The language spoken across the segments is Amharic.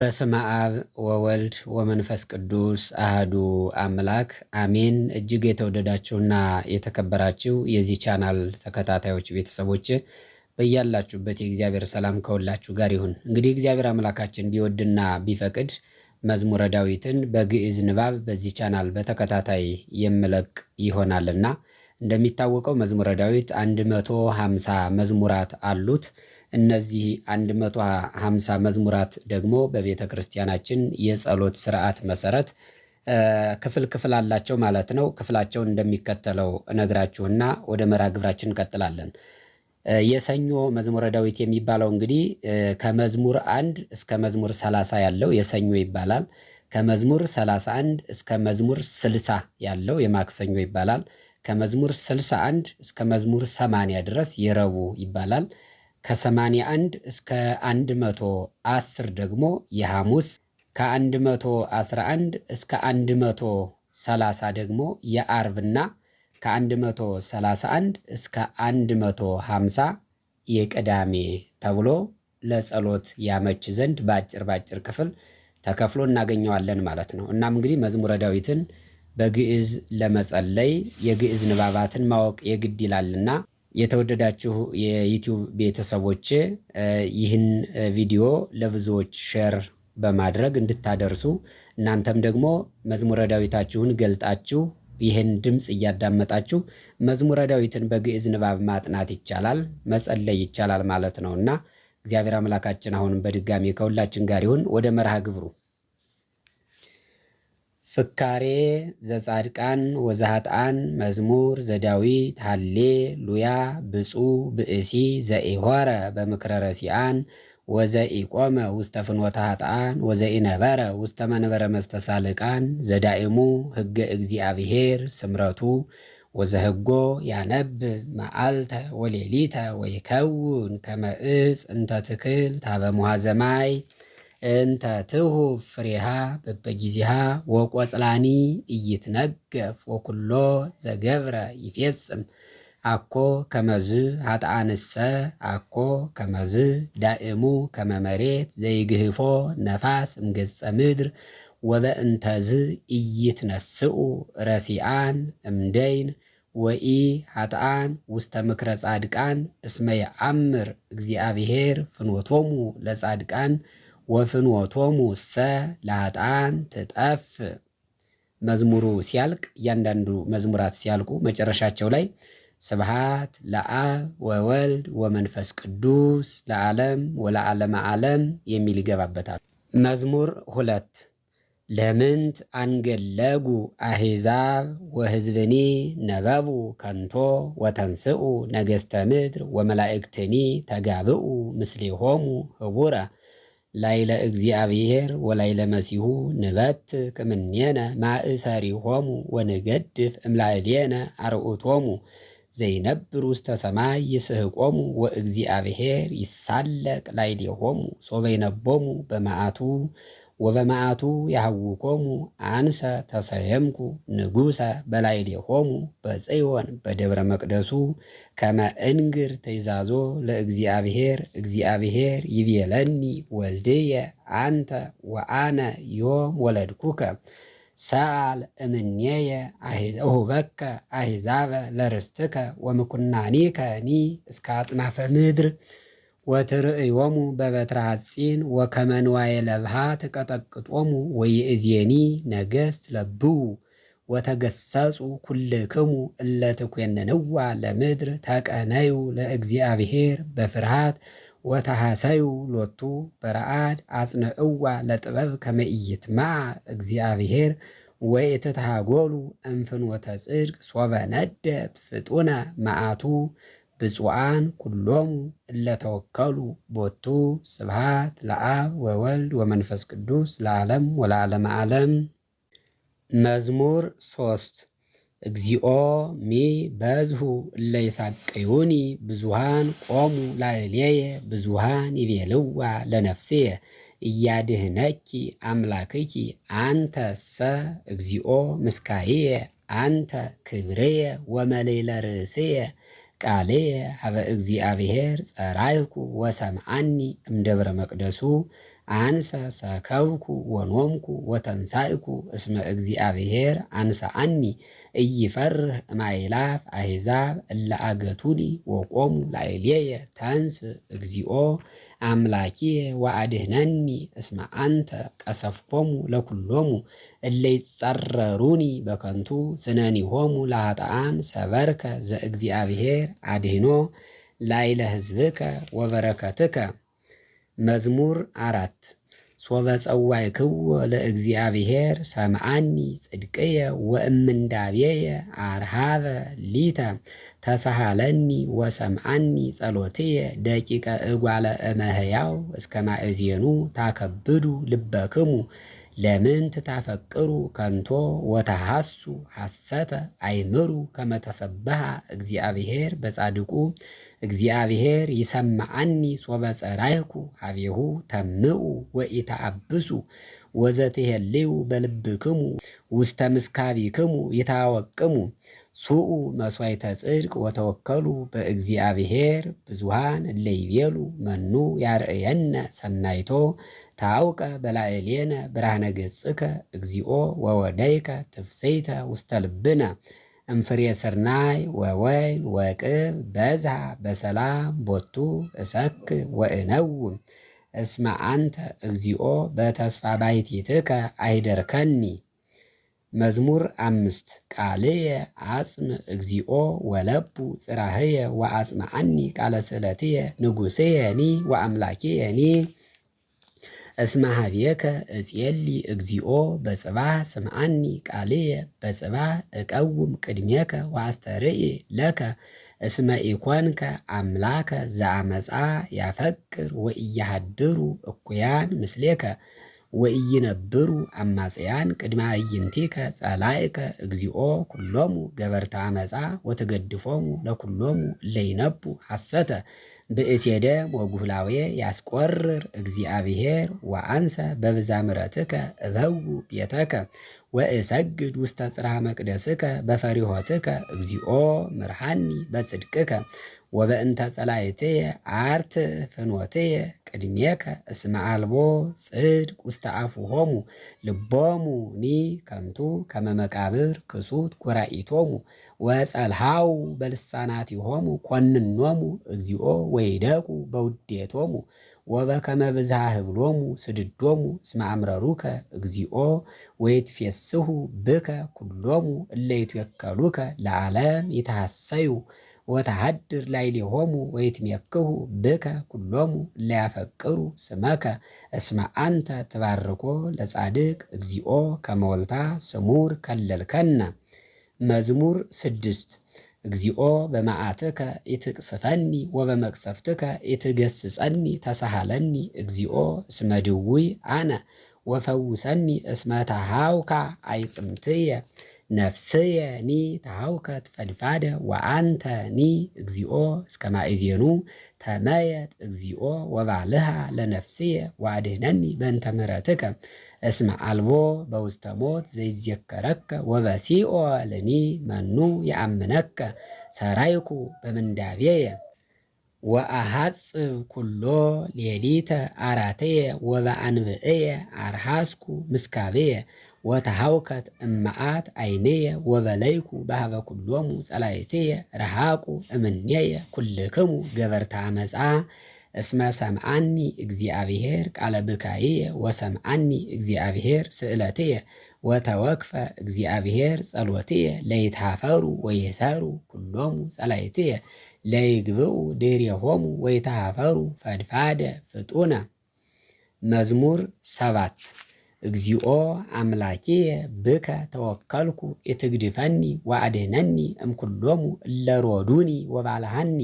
በስመ አብ ወወልድ ወመንፈስ ቅዱስ አህዱ አምላክ አሜን። እጅግ የተወደዳችሁና የተከበራችሁ የዚህ ቻናል ተከታታዮች ቤተሰቦች በያላችሁበት የእግዚአብሔር ሰላም ከሁላችሁ ጋር ይሁን። እንግዲህ እግዚአብሔር አምላካችን ቢወድና ቢፈቅድ መዝሙረ ዳዊትን በግዕዝ ንባብ በዚህ ቻናል በተከታታይ የምለቅ ይሆናልና እንደሚታወቀው መዝሙረ ዳዊት 150 መዝሙራት አሉት። እነዚህ 150 መዝሙራት ደግሞ በቤተ ክርስቲያናችን የጸሎት ስርዓት መሰረት ክፍል አላቸው ማለት ነው። ክፍላቸውን እንደሚከተለው እነግራችሁና ወደ መርሐ ግብራችን እንቀጥላለን። የሰኞ መዝሙረ ዳዊት የሚባለው እንግዲህ ከመዝሙር 1 እስከ መዝሙር 30 ያለው የሰኞ ይባላል። ከመዝሙር 31 እስከ መዝሙር 60 ያለው የማክሰኞ ይባላል። ከመዝሙር 61 እስከ መዝሙር 80 ድረስ የረቡዕ ይባላል። ከ81 እስከ 110 ደግሞ የሐሙስ፣ ከ111 እስከ 130 ደግሞ የአርብና ከ131 እስከ 150 የቅዳሜ ተብሎ ለጸሎት ያመች ዘንድ በአጭር ክፍል ተከፍሎ እናገኘዋለን ማለት ነው። እናም እንግዲህ መዝሙረ ዳዊትን በግዕዝ ለመጸለይ የግዕዝ ንባባትን ማወቅ የግድ ይላልና የተወደዳችሁ የዩቲዩብ ቤተሰቦች ይህን ቪዲዮ ለብዙዎች ሼር በማድረግ እንድታደርሱ እናንተም ደግሞ መዝሙረ ዳዊታችሁን ገልጣችሁ ይህን ድምፅ እያዳመጣችሁ መዝሙረ ዳዊትን በግዕዝ ንባብ ማጥናት ይቻላል፣ መጸለይ ይቻላል ማለት ነውና እግዚአብሔር አምላካችን አሁንም በድጋሚ ከሁላችን ጋር ይሁን። ወደ መርሐ ግብሩ ፍካሬ ዘጻድቃን ወዘኃጥአን መዝሙር ዘዳዊት ሃሌሉያ ብፁዕ ብእሲ ዘኢሖረ በምክረ ረሲአን ወዘኢቆመ ውስተ ፍኖተ ኃጥአን ወዘኢነበረ ውስተ መንበረ መስተሳልቃን ዘዳእሙ ሕገ እግዚአብሔር ስምረቱ ወዘሕጎ ያነብብ መዓልተ ወሌሊተ ወይከውን ከመ ዕፅ እንተ ትክል ታበ ሙሃዘ ማይ እንተ ትሁብ ፍሬሃ በበጊዜሃ ወቆጽላኒ ኢይትነገፍ ወኩሎ ዘገብረ ይፌጽም አኮ ከመዝ ኃጥአንሰ አኮ ከመዝ ዳእሙ ከመ መሬት ዘይግህፎ ነፋስ እምገጸ ምድር ወበእንተዝ ኢይትነስኡ ረሲአን እምደይን ወኢ ኃጥአን ውስተ ምክረ ጻድቃን እስመ የአምር እግዚአብሔር ፍኖቶሙ ለጻድቃን ወፍኖቶሙ ሰ ለኃጥአን ትጠፍ። መዝሙሩ ሲያልቅ እያንዳንዱ መዝሙራት ሲያልቁ መጨረሻቸው ላይ ስብሐት ለአብ ወወልድ ወመንፈስ ቅዱስ ለዓለም ወለዓለመ ዓለም የሚል ይገባበታል። መዝሙር 2 ለምንት አንገለጉ አሕዛብ ወሕዝብኒ ነበቡ ከንቶ ወተንስኡ ነገሥተ ምድር ወመላእክትኒ ተጋብኡ ምስሌሆሙ ህቡረ ላይለ እግዚአብሔር ወላይለ መሲሁ ንበት ክምኔነ ማእሰሪሆሙ ወንገድፍ እምላዕሌነ አርዑቶሙ ዘይነብር ውስተ ሰማይ ይስሕቆሙ ወእግዚአብሔር ይሳለቅ ላዕሌሆሙ ሶበ ይነቦሙ በመዓቱ ወበመዓቱ ያህውኮሙ አንሰ ተሰየምኩ ንጉሰ በላዕሌሆሙ በጽዮን በደብረ መቅደሱ ከመ እንግር ተይዛዞ ለእግዚአብሔር እግዚአብሔር ይቤለኒ ወልድየ አንተ ወአነ ዮም ወለድኩከ ሰአል እምኔየ እሁበከ አሕዛበ ለርስትከ ወምኩናኒከኒ እስከ አጽናፈ ምድር ወትርእዮሙ በበትረ ሐጺን ወከመ ንዋየ ለብሃ ትቀጠቅጦሙ ወይእዜኒ ነገሥት ለብዉ ወተገሰጹ ኩልክሙ እለ ትኰንንዋ ለምድር ተቀነዩ ለእግዚአብሔር በፍርሃት ወተሐሰዩ ሎቱ በረአድ አጽንዕዋ ለጥበብ ከመ ኢይትማዕ እግዚአብሔር ወኢትትሃጐሉ እምፍኖተ ጽድቅ ሶበ ነደት ፍጡነ መዓቱ ብፁዓን ኩሎሙ እለተወከሉ ቦቱ ስብሐት ለአብ ወወልድ ወመንፈስ ቅዱስ ለዓለም ወለዓለመ ዓለም። መዝሙር 3 እግዚኦ ሚ በዝሁ እለ ይሳቅዩኒ ብዙሃን ቆሙ ላዕሌየ ብዙሃን ይቤልዋ ለነፍስየ እያድኅነኪ አምላክኪ አንተሰ እግዚኦ ምስካየ አንተ ክብርየ ወመሌለ ርእስየ ቃልየ ሀበ እግዚአብሔር ጸራይኩ ወሰምዓኒ እምደብረ መቅደሱ አንሰ ሰከብኩ ወኖምኩ ወተንሳእኩ እስመ እግዚአብሔር አንሰአኒ ኢይፈርህ እማይላፍ አሕዛብ እለ አገቱኒ ወቆሙ ላዕሌየ ተንስ እግዚኦ አምላኪየ ወአድኅነኒ እስመ አንተ ቀሰፍኮሙ ለኵሎሙ እለ ይጸረሩኒ በከንቱ ስነኒሆሙ ለኃጥኣን ሰበርከ ዘእግዚአብሔር አድኅኖ ላዕለ ሕዝብከ ወበረከትከ። መዝሙር 4 ሶበ ጸዋዕክዎ ለእግዚአብሔር ሰምዓኒ ጽድቅየ ወእምንዳቤየ አርሃበ ሊተ ተሳሃለኒ ወሰምዓኒ ጸሎትየ ደቂቀ እጓለ እመሕያው እስከ ማእዜኑ ታከብዱ ልበክሙ ለምንት ታፈቅሩ ከንቶ ወተሐሱ ሐሰተ አይምሩ ከመ ተሰብሐ እግዚአብሔር በጻድቁ እግዚአብሔር ይሰምዓኒ ሶበ ጸራይኩ ሀቤሁ ተምኡ ወኢተአብሱ ወዘትሄልዩ በልብክሙ ውስተ ምስካቢክሙ ይታወቅሙ ሱኡ መሥዋዕተ ጽድቅ ወተወከሉ በእግዚአብሔር ብዙሃን እለ ይቤሉ መኑ ያርእየነ ሰናይቶ ታውቀ በላዕሌነ ብርሃነ ገጽከ እግዚኦ ወወደይከ ትፍስሕተ ውስተ ልብነ እምፍሬ ስርናይ ወወይን ወቅብ በዝሃ በሰላም ቦቱ እሰክ ወእነውም እስመ አንተ እግዚኦ በተስፋ ባሕቲትከ አይደርከኒ። መዝሙር 5 ቃልየ አጽም እግዚኦ ወለቡ ጽራህየ ወአጽምዓኒ ቃለ ስእለትየ ንጉሥየኒ ወአምላኪየኒ እስመ ኀቤከ እጼሊ እግዚኦ በጽባሕ ስምዓኒ ቃልየ በጽባሕ እቀውም ቅድሜከ ወአስተርኢ ለከ እስመ ኢኮንከ አምላከ ዘአመፃ ያፈቅር ወኢያሃድሩ እኩያን ምስሌከ ወኢይነብሩ አማጽያን ቅድመ አዕይንቲከ ጸላእከ እግዚኦ ኩሎሙ ገበርተ አመፃ ወትገድፎሙ ለኩሎሙ እለ ይነቡ ሐሰተ ብእሴደ ወጉህላዌ ያስቆርር እግዚአብሔር ወአንሰ በብዛ ምሕረትከ እበው ቤተከ ወእሰግድ ውስተ ጽርሐ መቅደስከ በፈሪሆትከ እግዚኦ ምርሃኒ በጽድቅከ ወበእንተ ጸላእትየ አርት ፍኖትየ ቅድሜከ እስመ አልቦ ጽድቅ ውስተ አፉሆሙ ልቦሙኒ ከንቱ ከመ መቃብር ክሱት ጐራኢቶሙ ወጸልሃው በልሳናቲሆሙ ኮንኖሙ እግዚኦ ወይደቁ በውዴቶሙ ወበከመ ብዝሃ ህብሎሙ ስድዶሙ እስመ አምረሩከ እግዚኦ ወይትፌስሑ ብከ ኩሎሙ እለ ይትወከሉከ ለዓለም ይትሐሰዩ ወተሃድር ላዕሌሆሙ ወይትሜክሁ ብከ ኩሎሙ እለ ያፈቅሩ ስመከ እስመ አንተ ትባርኮ ለጻድቅ እግዚኦ ከመ ወልታ ስሙር ከለልከነ። መዝሙር 6 እግዚኦ በመዓትከ ኢትቅስፈኒ ወበመቅሰፍትከ ኢትገስጸኒ ተሳሃለኒ እግዚኦ እስመ ድውይ አነ ወፈውሰኒ እስመ ተሃውካ አይጽምትየ ነፍስየኒ ተሃውከት ፈድፋደ ወአንተኒ እግዚኦ እስከ ማእዜኑ ተመየጥ እግዚኦ ወባልሃ ለነፍስየ ወአድኅነኒ በእንተ ምሕረትከ እስመ አልቦ በውስተ ሞት ዘይዜከረከ ወበሲኦልኒ መኑ የአምነከ ሰራይኩ በምንዳቤየ ወአሐጽብ ኩሎ ሌሊተ አራትየ ወበአንብዕየ አርሃስኩ ምስካብየ ወተሃውከት እመዓት ዓይንየ ወበለይኩ በኀበ ኩሎሙ ጸላእትየ ረሃቁ እምኔየ ኩልክሙ ገበርተ አመፃ እስመ ሰምዓኒ እግዚአብሔር ቃለ ብካይየ ወሰምዓኒ እግዚአብሔር ስእለትየ ወተወክፈ እግዚአብሔር ጸሎትየ ለይትሃፈሩ ወይሰሩ ኩሎሙ ጸላእትየ ለይግብኡ ድኅሬሆሙ ወይትሃፈሩ ፈድፋደ ፍጡነ። መዝሙር 7 እግዚኦ አምላኪየ ብከ ተወከልኩ ኢትግድፈኒ ወአድኅነኒ እምኩሎሙ እለ ሮዱኒ ወባልሃኒ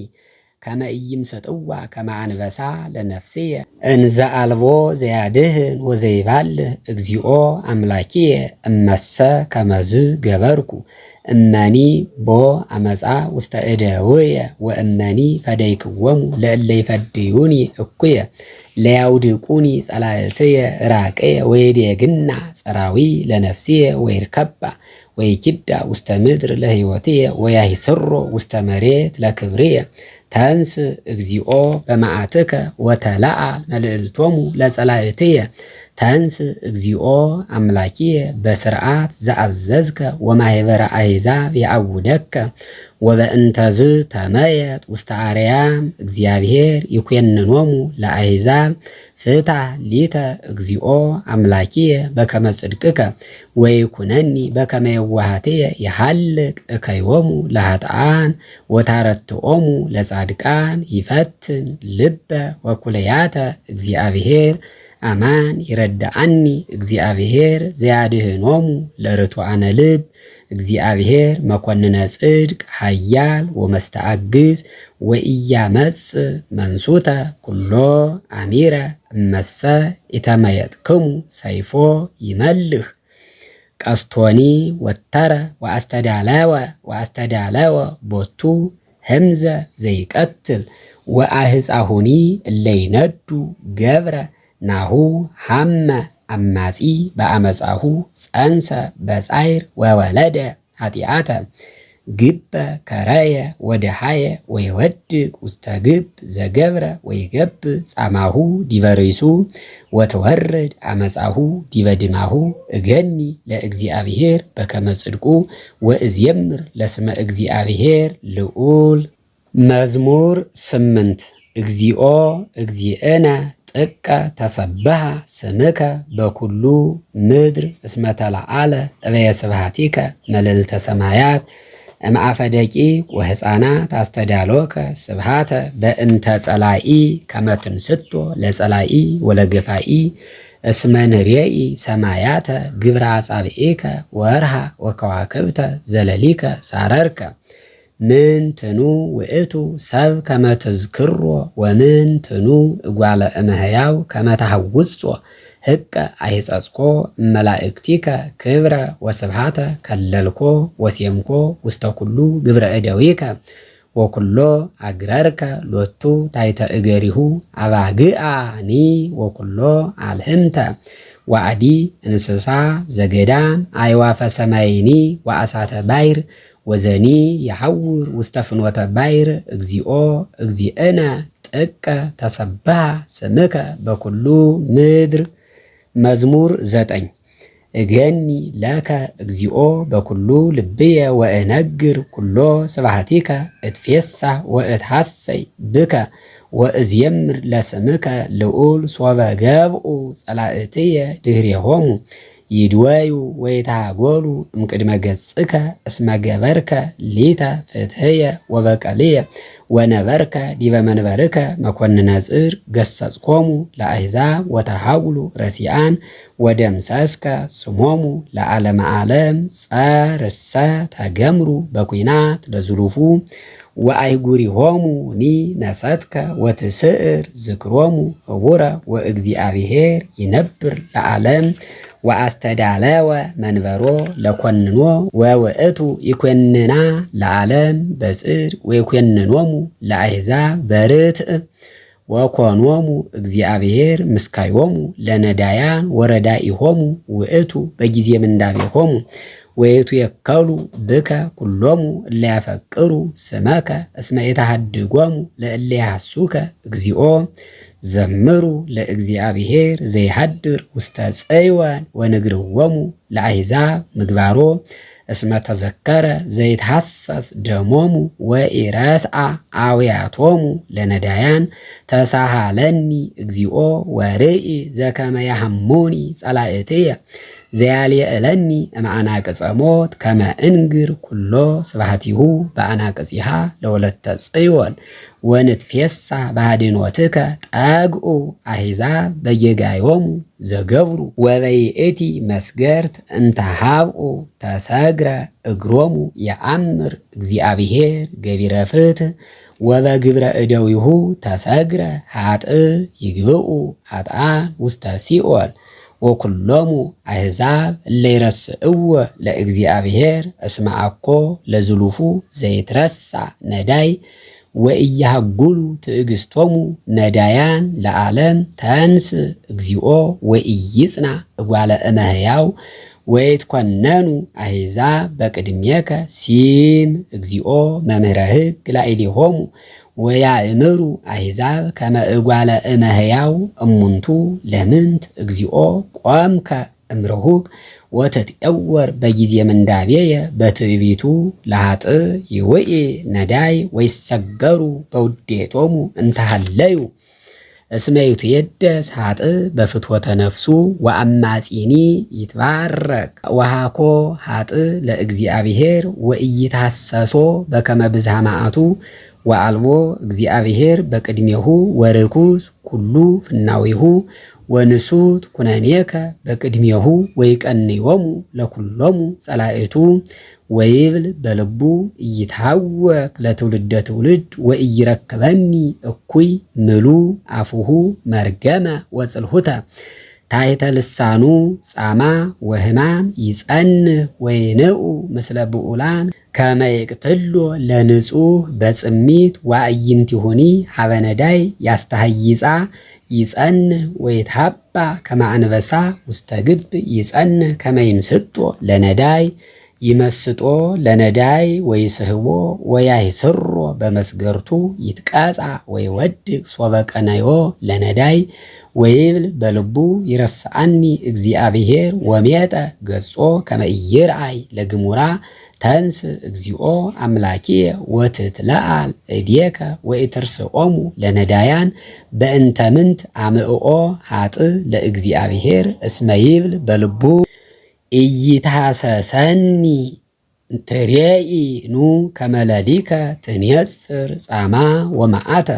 ከመ ኢይምሰጥዋ ከመ አንበሳ ለነፍስየ እንዘ አልቦ ዘያድኅን ወዘይባልህ እግዚኦ አምላኪየ እመሰ ከመዝ ገበርኩ እመኒ ቦ አመፃ ውስተ እደውየ ወእመኒ ፈደይክዎሙ ለእለ ይፈድዩኒ እኩየ ለያውድቁኒ ጸላእትየ ራቅየ ወይዴግና ጸራዊ ለነፍስየ ወይርከባ ወይኪዳ ውስተ ምድር ለሕይወትየ ወያሂስሮ ውስተ መሬት ለክብርየ ተንስ እግዚኦ በመዓትከ ወተለአ መልእልቶሙ ለጸላእትየ ተንስ እግዚኦ አምላኪየ በስርዓት ዘአዘዝከ ወማኅበረ አሕዛብ የአውደከ ወበእንተዝ ተመየጥ ውስተ አርያም እግዚአብሔር ይኮንኖሙ ለአሕዛብ ፍትሐ ሊተ እግዚኦ አምላኪየ በከመ ጽድቅከ ወይኩነኒ በከመ የዋሃትየ የሐልቅ እከዮሙ ለኃጥኣን ወታረትኦሙ ለጻድቃን ይፈትን ልበ ወኩለያተ እግዚአብሔር አማን ይረዳአኒ እግዚአብሔር ዘያድህኖሙ ለርቱዓነ ልብ እግዚአብሔር መኮንነ ጽድቅ ኃያል ወመስተአግዝ ወኢያመጽ መንሱተ ኩሎ አሚረ እመሰ ኢተመየጥክሙ ሰይፎ ይመልህ ቀስቶኒ ወተረ ወአስተዳለወ ቦቱ ህምዘ ዘይቀትል ወአህፃሁኒ እለይነዱ ገብረ ናሁ ሐመ አማጺ በአመጻሁ ጸንሰ በጻይር ወወለደ ኃጢአተ ግበ ከረየ ወደሃየ ወይወድቅ ውስተ ግብ ዘገብረ ወይገብ ጻማሁ ዲበሪሱ ወተወርድ አመጻሁ ዲበድማሁ እገኒ ለእግዚአብሔር በከመ ጽድቁ ወእዝየምር ለስመ እግዚአብሔር ልዑል። መዝሙር 8 እግዚኦ እግዚእነ ጥቀ ተሰብሐ ስምከ በኩሉ ምድር እስመ ተለዓለ እበየ ስብሐቲከ መልዕልተ ሰማያት እምአፈ ደቂቅ ወሕፃናት አስተዳሎከ ስብሐተ በእንተ ጸላኢ ከመ ትንስቶ ለጸላኢ ወለገፋኢ እስመ ንሬኢ ሰማያተ ግብረ አጻብዒከ ወርሃ ወከዋክብተ ዘለሊከ ሳረርከ ምንትኑ ውእቱ ሰብ ከመ ትዝክሮ ወምንትኑ እጓለ እመሕያው ከመ ተሐውጾ ህቀ አይጸጽኮ መላእክቲከ ክብረ ወስብሐተ ከለልኮ ወሴምኮ ውስተ ኩሉ ግብረ እደዊከ ወኩሎ አግረርከ ሎቱ ታይተ እገሪሁ አባግአኒ ወኩሎ አልህምተ ዋዕዲ እንስሳ ዘገዳም አይዋፈ ሰማይኒ ወአሳተ ባይር ወዘኒ የሐውር ውስተ ፍኖተ ባይር እግዚኦ እግዚእነ ጥቀ ተሰብሐ ስምከ በኩሉ ምድር። መዝሙር 9 እገኒ ለከ እግዚኦ በኩሉ ልብየ ወእነግር ኩሎ ስብሐቲከ እትፌሳህ ወእትሐሰይ ብከ ወእዝየምር ለስምከ ልዑል ሶበ ገብኡ ጸላእትየ ድኅሬሆሙ ይድወዩ ወይታጎሉ እምቅድመ ገጽከ እስመ ገበርከ ሊተ ፍትሕየ ወበቀልየ ወነበርከ ዲበ መንበርከ መኮንነ ጽድቅ ገሰጽኮሙ ለአሕዛብ ወተሐውሉ ረሲአን ወደምሰስከ ስሞሙ ለዓለመ ዓለም ጸርሰ ተገምሩ በኩናት ለዝሉፉ ወአይጉሪሆሙኒ ነሰትከ ወትስዕር ዝክሮሙ ህቡረ ወእግዚአብሔር ይነብር ለዓለም ወአስተዳለወ መንበሮ ለኮንኖ ወውእቱ ይኮንና ለዓለም በጽድቅ ወይኮንኖሙ ለአሕዛብ በርትዕ ወኮኖሙ እግዚአብሔር ምስካዮሙ ለነዳያን ወረዳኢሆሙ ውእቱ በጊዜ ምንዳቤሆሙ ወየቱ የከሉ ብከ ኩሎሙ እለ ያፈቅሩ ስመከ እስመ የተሃድጎሙ ለእለ ያሐሱከ እግዚኦ ዘምሩ ለእግዚአብሔር ዘይሃድር ውስተ ጽዮን ወንግርዎሙ ለአሕዛብ ምግባሮ እስመ ተዘከረ ዘይትሐሰስ ደሞሙ ወኢረስአ አውያቶሙ ለነዳያን ተሳሃለኒ እግዚኦ ወርኢ ዘከመ ያሐሙኒ ጸላእትየ ዘያልየእለኒ እምአናቅጸ ሞት ከመ እንግር ኩሎ ስብሐቲሁ በአናቅጺሃ ለወለተ ጽዮን ወንትፌሳ ባድኖትከ ጠግኡ አሕዛብ በጌጋዮሙ ዘገብሩ ወበይእቲ መስገርት እንተ ሀብኡ ተሰግረ እግሮሙ የአምር እግዚአብሔር ገቢረ ፍትሕ ወበግብረ እደዊሁ ተሰግረ ኃጥእ ይግብኡ ኃጥኣን ውስተ ሲኦል ወኩሎሙ አሕዛብ እለ ይረስእዎ ለእግዚአብሔር እስመ አኮ ለዝሉፉ ዘይትረሳ ነዳይ ወኢያሃጉሉ ትዕግስቶሙ ነዳያን ለዓለም ተንስ እግዚኦ ወኢይጽና እጓለ እመሕያው ወይትኮነኑ አሕዛብ በቅድሜከ ሲም እግዚኦ መምህረ ሕግ ላዕሌሆሙ ወያእምሩ አሕዛብ ከመ እጓለ እመሕያው እሙንቱ ለምንት እግዚኦ ቆምከ እምርሁቅ ወትትዔወር በጊዜ ምንዳቤየ በትዕቢቱ ለኃጥእ ይውኢ ነዳይ ወይሰገሩ በውዴቶሙ እንተሃለዩ እስመ ይትየደስ ኃጥእ በፍትወተ ነፍሱ ወአማጺኒ ይትባረክ ወሃኮ ኃጥእ ለእግዚአብሔር ወኢይትሐሰሶ በከመ ብዝሃ መዓቱ ወአልቦ እግዚአብሔር በቅድሜሁ ወርኩስ ኩሉ ፍናዊሁ ወንሱት ኩነኔከ በቅድሜሁ ወይቀንዮሙ ለኩሎሙ ጸላእቱ ወይብል በልቡ ኢይትሐወክ ለትውልደ ትውልድ ወኢይረክበኒ እኩይ ምሉ አፉሁ መርገመ ወጽልሁተ ታሕተ ልሳኑ ጻማ ወሕማም ይጸንህ ወይንዑ ምስለ ብዑላን ከመ ይቅትሎ ለንጹሕ በጽሚት ወአዕይንቲሁኒ ሀበ ነዳይ ያስተሐይጻ ይጸንህ ወይትሐባ ከመ አንበሳ ውስተ ግብ ይጸንህ ከመ ይምስጦ ለነዳይ ይመስጦ ለነዳይ ወይስሕቦ ወያይስሮ በመስገርቱ ይትቀጻ ወይወድቅ ሶበ ቀነዮ ለነዳይ ወይብል በልቡ ይረስአኒ እግዚአብሔር ወሜጠ ገጾ ከመ ኢይርአይ ለግሙራ ተንስ እግዚኦ አምላኪየ ወትትለአል እዴከ ወኢትርስኦሙ ለነዳያን በእንተ ምንት አምዕኦ ኃጥእ ለእግዚአብሔር እስመ ይብል በልቡ ኢይትሐሰሰኒ ትሬኢ ኑ ከመ ለሊከ ትንየጽር ጻማ ወመዓተ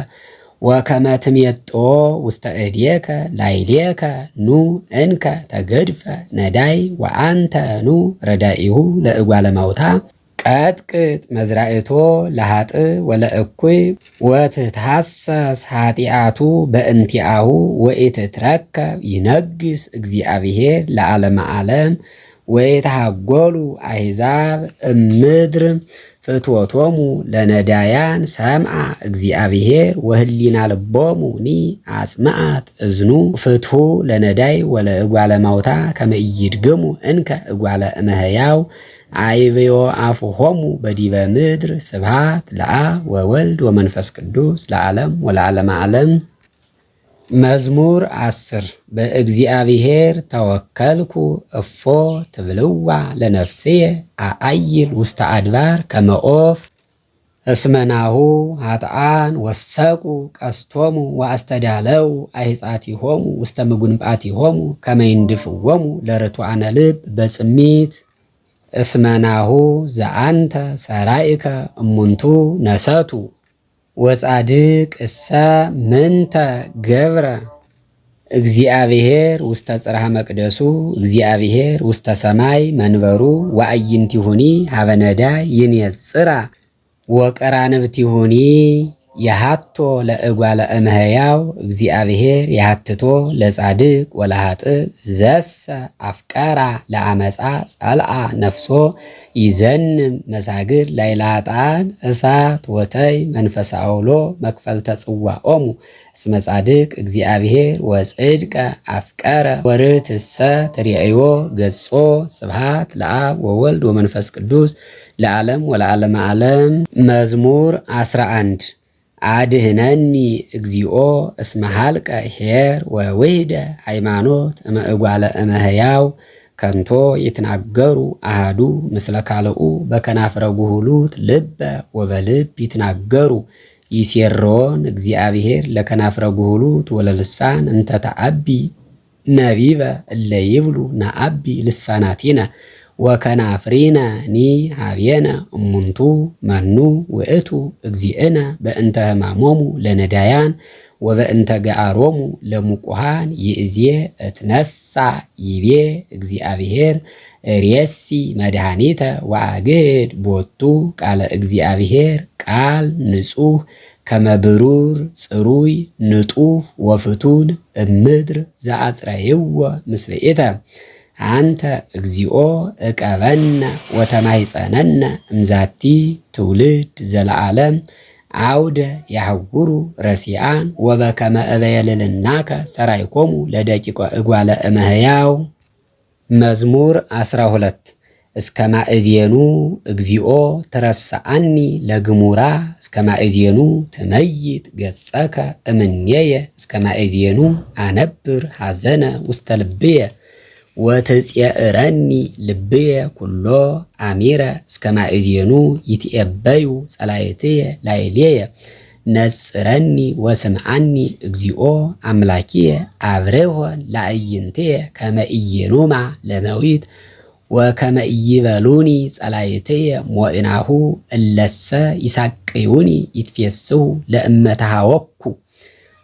ወከመ ትሜጥዎ ውስተ እዴከ ላዕሌከ ኑ እንከ ተገድፈ ነዳይ ወአንተ ኑ ረዳኢሁ ለእጓለ እማውታ ቀጥቅጥ መዝራእቶ ለኃጥእ ወለእኩይ ወትትሐሰስ ኃጢአቱ በእንቲአሁ ወኢትትረከብ ይነግስ እግዚአብሔር ለዓለመ ዓለም ወይትሐጐሉ አሕዛብ እምድር ፍትወቶሙ ለነዳያን ሰምዐ እግዚአብሔር ወህሊና ልቦሙኒ አጽምዐት እዝኑ ፍትሑ ለነዳይ ወለእጓለ እማውታ ከመ ኢይድግሙ እንከ እጓለ እመሕያው አይብዮ አፉሆሙ በዲበ ምድር። ስብሐት ለአብ ወወልድ ወመንፈስ ቅዱስ ለዓለም ወለዓለመ ዓለም። መዝሙር 10 በእግዚአብሔር ተወከልኩ እፎ ትብልዋ ለነፍስየ አአይል ውስተ አድባር ከመ ዖፍ እስመናሁ ኃጥኣን ወሰቁ ቀስቶሙ ወአስተዳለው አሕፃቲሆሙ ውስተ ምጉንጳቲሆሙ ከመ ይንድፍዎሙ ለርቱዓነ ልብ በጽሚት እስመናሁ ዘአንተ ሰራኢከ እሙንቱ ነሰቱ ወጻድቅ እሰ ምንተ ገብረ እግዚአብሔር ውስተ ጽርሐ መቅደሱ እግዚአብሔር ውስተ ሰማይ መንበሩ ወአዕይንቲሁኒ ሀበ ነዳይ ይንየጽራ ወቀራንብቲሁኒ የሃቶ ለእጓለ እመሕያው እግዚአብሔር የሃትቶ ለጻድቅ ወለኃጥእ ዘሰ አፍቀራ ለአመፃ ጸልአ ነፍሶ ይዘንም መሳግር ላይላጣን እሳት ወተይ መንፈሰ አውሎ መክፈልተ ጽዋኦሙ እስመ ጻድቅ እግዚአብሔር ወጽድቀ አፍቀረ ወርትሰ ትሬእዮ ገጾ። ስብሐት ለአብ ወወልድ ወመንፈስ ቅዱስ ለዓለም ወለዓለመ ዓለም። መዝሙር 11 አድህነኒ እግዚኦ እስመ ሀልቀ ኄር ወውህደ ሃይማኖት እምእጓለ እመሕያው ከንቶ ይትናገሩ አሃዱ ምስለ ካልኡ በከናፍረ ጉሁሉት ልበ ወበልብ ይትናገሩ ይሴሮን እግዚአብሔር ለከናፍረ ጉሁሉት ወለልሳን እንተ ተአቢ ነቢበ እለ ይብሉ ነአቢ ልሳናቲነ ወከናፍሪነ ኒ ሀቤነ እሙንቱ መኑ ውእቱ እግዚእነ በእንተ ሕማሞሙ ለነዳያን ወበእንተ ገአሮሙ ለሙቁሃን ይእዜ እትነሳ ይቤ እግዚአብሔር ሬሲ መድኃኒተ ወአግድ ቦቱ ቃለ እግዚአብሔር ቃል ንጹሕ ከመብሩር ጽሩይ ንጡፍ ወፍቱን እምድር ዘአጽረይዎ ምስሌተ አንተ እግዚኦ እቀበነ ወተማይጸነነ እምዛቲ ትውልድ ዘለዓለም አውደ ያሐውሩ ረሲአን ወበከመ እበየልልናከ ሰራይኮሙ ለደቂቀ እጓለ እመሕያው። መዝሙር 12 እስከ ማእዜኑ እግዚኦ ትረሳአኒ ለግሙራ እስከ ማእዜኑ ትመይጥ ገጸከ እምኔየ እስከ ማእዜኑ አነብር ሐዘነ ውስተ ልብየ ወትጽየእረኒ ልብየ ኩሎ አሚረ እስከ ማእዜኑ ይትኤበዩ ጸላእትየ ላዕሌየ ነጽረኒ ወስምዓኒ እግዚኦ አምላኪየ አብርሆ ለአዕይንትየ ከመ ኢየኑማ ለመዊት ወከመ ኢይበሉኒ ጸላእትየ ሞዕናሁ እለሰ ይሳቅዩኒ ይትፌስሑ ለእመ ተሃወኩ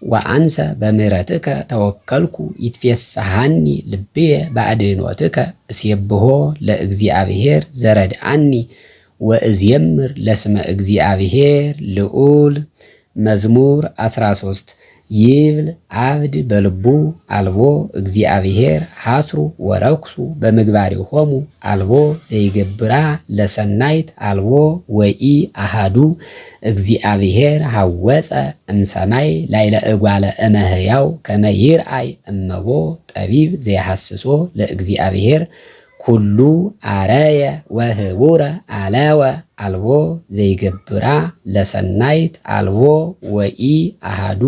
ወአንሰ በምህረትከ ተወከልኩ ይትፌስሐኒ ልብየ በአድኅኖትከ እሴብሖ ለእግዚአብሔር ዘረድአኒ ወእዜምር ለስመ እግዚአብሔር ልዑል። መዝሙር 13 ይብል አብድ በልቡ አልቦ እግዚአብሔር ሐስሩ ወረኩሱ በምግባሬሆሙ አልቦ ዘይገብራ ለሰናይት አልቦ ወኢ አሃዱ እግዚአብሔር ሐወፀ እምሰማይ ላዕለ እጓለ እመሕያው ከመ ይርአይ እመቦ ጠቢብ ዘይሐስሶ ለእግዚአብሔር ኩሉ አረየ ወህቡረ አለወ አልቦ ዘይገብራ ለሰናይት አልቦ ወኢ አሃዱ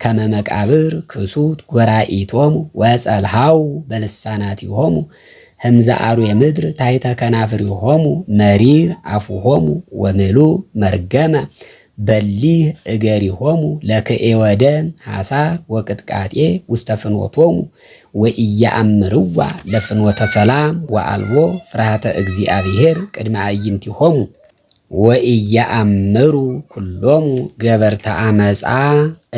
ከመ መቃብር ክሱት ጎራኢቶሙ ወጸልሃው በልሳናቲሆሙ ህምዘ አርዌ ምድር ታሕተ ከናፍሪሆሙ መሪር አፉሆሙ ወምሉእ መርገመ በሊህ እገሪሆሙ ለክኤወ ደም ሐሳር ወቅጥቃጤ ውስተ ፍኖቶሙ ወኢየአምርዋ ለፍኖተ ሰላም ወአልቦ ፍርሃተ እግዚአብሔር ቅድመ አዕይንቲሆሙ ወኢየአምሩ ኩሎሙ ገበርተ አመፃ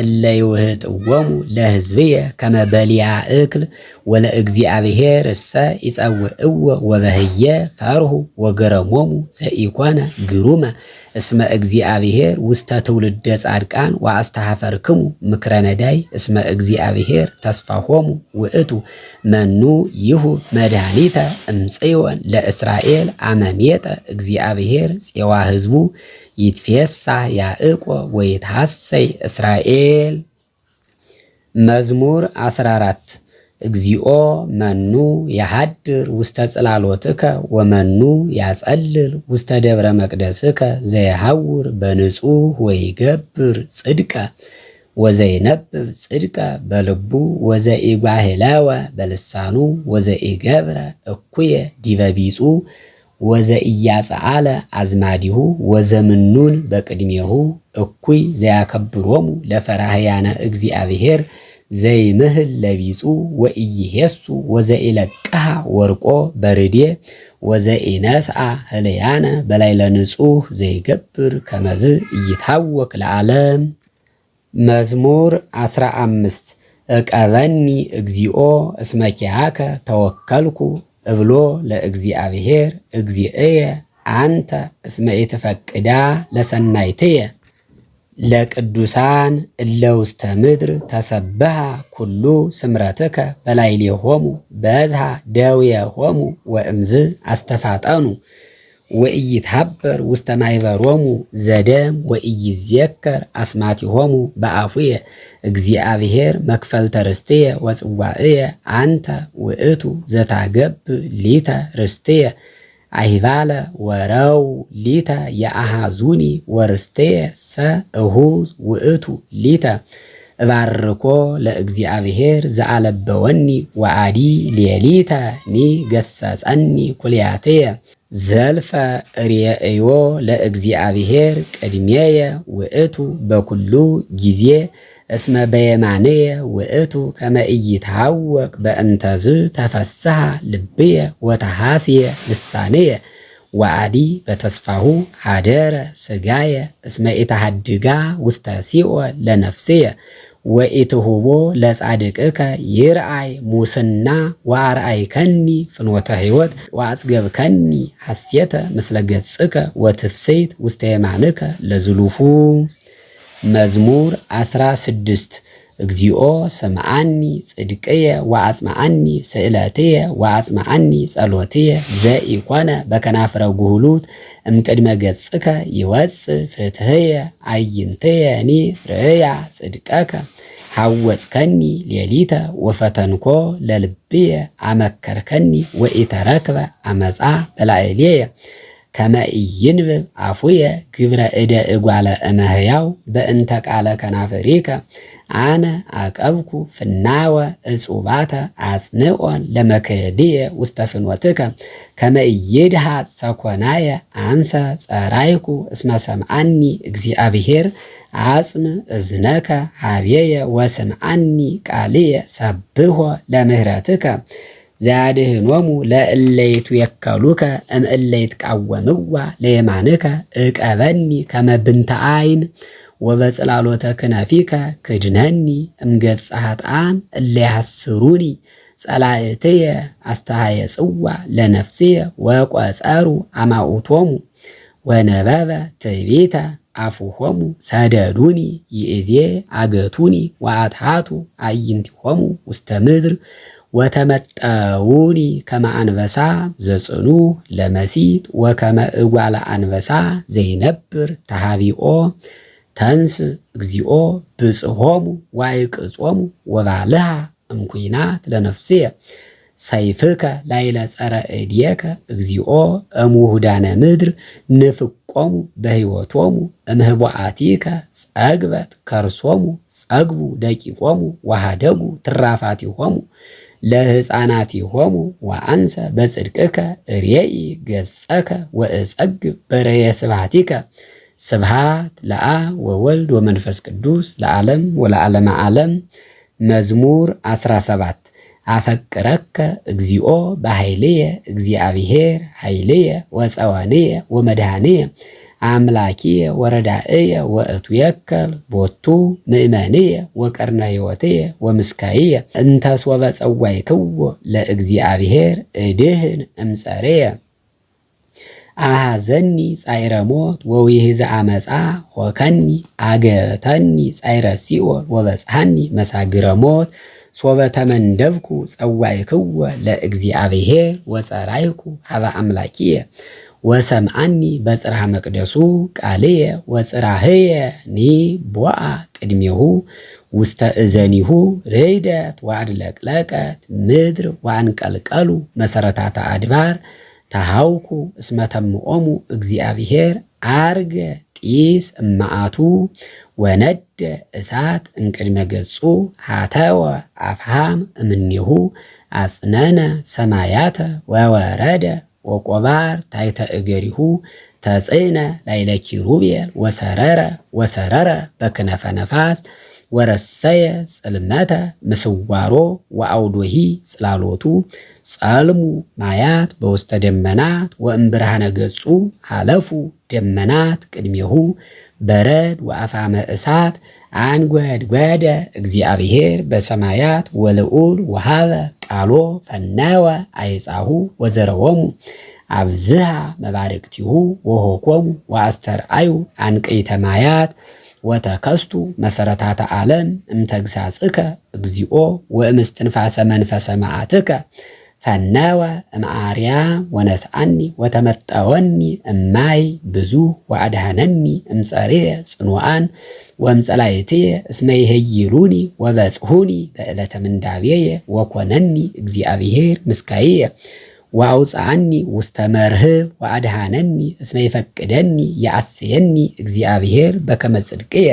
እለ ይውህጥዎሙ ለሕዝብየ ከመ በሊያ እክል ወለእግዚአብሔር እሰ ይጸውዕዎ ወበህየ ፈርሁ ወገረሞሙ ዘኢኮነ ግሩመ እስመ እግዚአብሔር ውስተ ትውልደ ጻድቃን ወአስተኀፈርክሙ ምክረ ነዳይ እስመ እግዚአብሔር ተስፋሆሙ ውእቱ መኑ ይሁብ መድኃኒተ እምጽዮን ለእስራኤል አመሜጠ እግዚአብሔር ፄዋ ሕዝቡ ይትፌሳህ ያዕቆብ ወይትሐሰይ እስራኤል። መዝሙር 14 እግዚኦ መኑ ያሃድር ውስተ ጽላሎትከ ወመኑ ያጸልል ውስተ ደብረ መቅደስከ ዘይሐውር በንጹሕ ወይገብር ጽድቀ ወዘይነብብ ጽድቀ በልቡ ወዘኢጓህለወ በልሳኑ ወዘኢገብረ እኩየ ዲበ ቢጹ ወዘኢያጸአለ አዝማዲሁ ወዘምኑን በቅድሜሁ እኩይ ዘያከብሮሙ ለፈራህያነ እግዚአብሔር ዘይምህል ለቢጹ ወኢይሄሱ ወዘኢለቅሐ ወርቆ በርዴ ወዘኢነስአ ህልያነ በላይ ለንጹሕ ዘይገብር ከመዝ ኢይታወክ ለዓለም። መዝሙር 15 እቀበኒ እግዚኦ እስመ ኪያከ ተወከልኩ እብሎ ለእግዚአብሔር እግዚእየ አንተ እስመ ኢትፈቅዳ ለሰናይትየ ለቅዱሳን እለ ውስተ ምድር ተሰብሐ ኩሉ ስምረትከ በላዕሌሆሙ በዝሃ ደዌሆሙ ወእምዝ አስተፋጠኑ ወኢይትሐበር ውስተ ማኅበሮሙ ዘደም ወኢይዝየከር አስማቲሆሙ በአፉየ እግዚአብሔር መክፈልተ ርስትየ ወጽዋዕየ አንተ ውእቱ ዘታገብ ሊተ ርስትየ አይባለ ወረው ሊተ የአሃዙኒ ወርስትየ ሰ እሁዝ ውእቱ ሊተ እባርኮ ለእግዚአብሔር ዘአለበወኒ ወአዲ ሌሊተ ኒ ገሰጸኒ ኩልያትየ ዘልፈ ርእዮ ለእግዚአብሔር ቅድሜየ ውእቱ በኩሉ ጊዜ እስመ በየማንየ ውእቱ ከመ ኢይትሐወክ በእንተዝ ተፈስሐ ልብየ ወተሐስየ ልሳንየ ወአዲ በተስፋሁ ሀደረ ሥጋየ እስመ ኢተሐድጋ ውስተ ሲኦል ለነፍስየ ወኢትሁቦ ለጻድቅከ ይርአይ ሙስና ወአርአይከኒ ፍኖተ ሕይወት ወአጽገብከኒ ሐሴተ ምስለ ገጽከ ወትፍስሕት ውስተ የማንከ ለዝሉፉ። መዝሙር 16 እግዚኦ ስምዓኒ ጽድቅየ ወአጽምዓኒ ስእለትየ ወአጽምዓኒ ጸሎትየ ዘኢኮነ በከናፍረ ጉህሉት እምቅድመ ገጽከ ይወፅእ ፍትሕየ አዕይንትየኒ ርእያ ጽድቀከ ሐወጽከኒ ሌሊተ ወፈተንኮ ለልብየ አመከርከኒ ወኢተረክበ አመፃ በላዕሌየ ከመ ኢይንብብ አፉየ ግብረ እደ እጓለ እመሕያው በእንተ ቃለ ከናፍሪከ አነ አቀብኩ ፍናወ እጹባተ አጽንዖን ለመክየድየ ውስተ ፍኖትከ ከመ ኢይድሃጽ ሰኮናየ አንሰ ጸራይኩ እስመ ሰምዓኒ እግዚአብሔር አጽም እዝነከ ሀቤየ ወስምዓኒ ቃልየ ሰብሖ ለምህረትከ ዘያድኅኖሙ ለእለ ይትወከሉከ እምእለ ይትቃወምዋ ለየማንከ እቀበኒ ከመ ብንተ ዓይን ወበጽላሎተ ክነፊከ ክድነኒ እምገጸ ኃጥኣን እለ ያሐስሩኒ ጸላእትየ አስተሃየጽዋ ለነፍስየ ወቈጸሩ አማኡቶሙ ወነበበ ትዕቢተ አፉሆሙ ሰደዱኒ ይእዜ አገቱኒ ወአትሃቱ አዕይንቲሆሙ ውስተ ምድር ወተመጠውኒ ከመ አንበሳ ዘጽኑ ለመሲት ወከመ እጓለ አንበሳ ዘይነብር ተሃቢኦ ተንስ እግዚኦ ብጽሖሙ ዋይቅጾሙ ወባልሃ እምኩናት ለነፍስየ ሰይፍከ ላይለ ጸረ እድየከ እግዚኦ እሙሁዳነ ምድር ንፍቆሙ በሕይወቶሙ እምህቡአቲከ ጸግበት ከርሶሙ ጸግቡ ደቂቆሙ ወሃደጉ ትራፋቲሆሙ ለሕፃናቲሆሙ ወአንሰ በጽድቅከ ርእይ ገጸከ ወእጸግብ በረየ ስብሐቲከ ስብሐት ለአብ ወወልድ ወመንፈስ ቅዱስ ለዓለም ወለዓለመ ዓለም። መዝሙር 17 አፈቅረከ እግዚኦ በኃይልየ እግዚአብሔር ኃይልየ ወፀወንየ ወመድኃኒየ አምላኪየ ወረዳእየ ወእቱየከል ቦቱ ምእመንየ ወቀርነ ሕይወትየ ወምስካይየ እንተስወበ ጸዋዕክዎ ለእግዚአብሔር እድህን እምጸርየ አሐዘኒ ጻዕረ ሞት ወውሕዘ አመፃ ሆከኒ አገተኒ ጻዕረ ሲኦል ወበጽሐኒ መሳግረ ሞት ሶበ ተመንደብኩ ጸዋዕክዎ ለእግዚአብሔር ወጸራይኩ ሀበ አምላኪየ ወሰምዓኒ በጽርሐ መቅደሱ ቃልየ ወጽራህየ ኒ ቦአ ቅድሜሁ ውስተ እዘኒሁ ርይደት ወአድለቅለቀት ምድር ወአንቀልቀሉ መሰረታተ አድባር ተሃውኩ እስመ ተምኦሙ እግዚአብሔር አርገ ጢስ እማአቱ ወነደ እሳት እምቅድመ ገጹ ሃተወ አፍሃም እምኔሁ አጽነነ ሰማያተ ወወረደ ወቆባር ታሕተ እገሪሁ ተጽእነ ላዕለ ኪሩቤል ወሰረረ በክነፈ ነፋስ ወረሰየ ጽልመተ ምስዋሮ ወአውዶሂ ጽላሎቱ ጸልሙ ማያት በውስተ ደመናት ወእምብርሃነ ገጹ ሃለፉ ደመናት ቅድሜሁ በረድ ወአፋመ እሳት አንጐድጐደ እግዚአብሔር በሰማያት ወልዑል ወሃበ ቃሎ ፈነወ አይጻሁ ወዘረወሙ አብዝሃ መባርቅቲሁ ወሆኮሙ ወአስተርአዩ አንቅዕተ ማያት ወተከስቱ መሰረታተ ዓለም እምተግሳጽከ እግዚኦ ወእምስትንፋሰ መንፈሰ መዓትከ ፈነወ እምአርያም ወነስአኒ ወተመጠወኒ እማይ ብዙ ወአድኀነኒ እምጸርየ ጽኑዓን ወእምጸላእትየ እስመ ይሄይሉኒ ወበጽሑኒ በዕለተ ምንዳቤየ ወኮነኒ እግዚአብሔር ምስካየ ወአውፅአኒ ውስተ መርህብ ወአድኀነኒ እስመ ይፈቅደኒ ይዓስየኒ እግዚአብሔር በከመ ጽድቅየ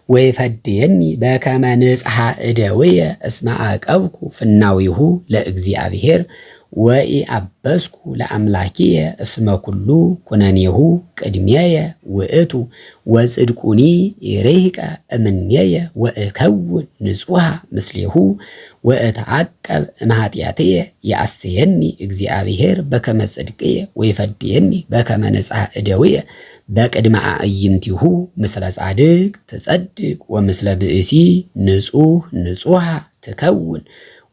ወይፈድየኒ በከመ ንጽሐ እደውየ እስመ አቀብኩ ፍናዊሁ ለእግዚአብሔር ወኢአበስኩ ለአምላኪየ እስመ ኩሉ ኩነኔሁ ቅድሜየ ውእቱ ወጽድቁኒ ይርሕቀ እምኔየ ወእከውን ንጹሐ ምስሌሁ ወእተዓቀብ እምኃጢአትየ ይዓስየኒ እግዚአብሔር በከመ ጽድቅየ ወይፈድየኒ በከመ ንጽሐ እደውየ በቅድመ አዕይንቲሁ ምስለ ጻድቅ ትጸድቅ ወምስለ ብእሲ ንጹሕ ንጹሐ ትከውን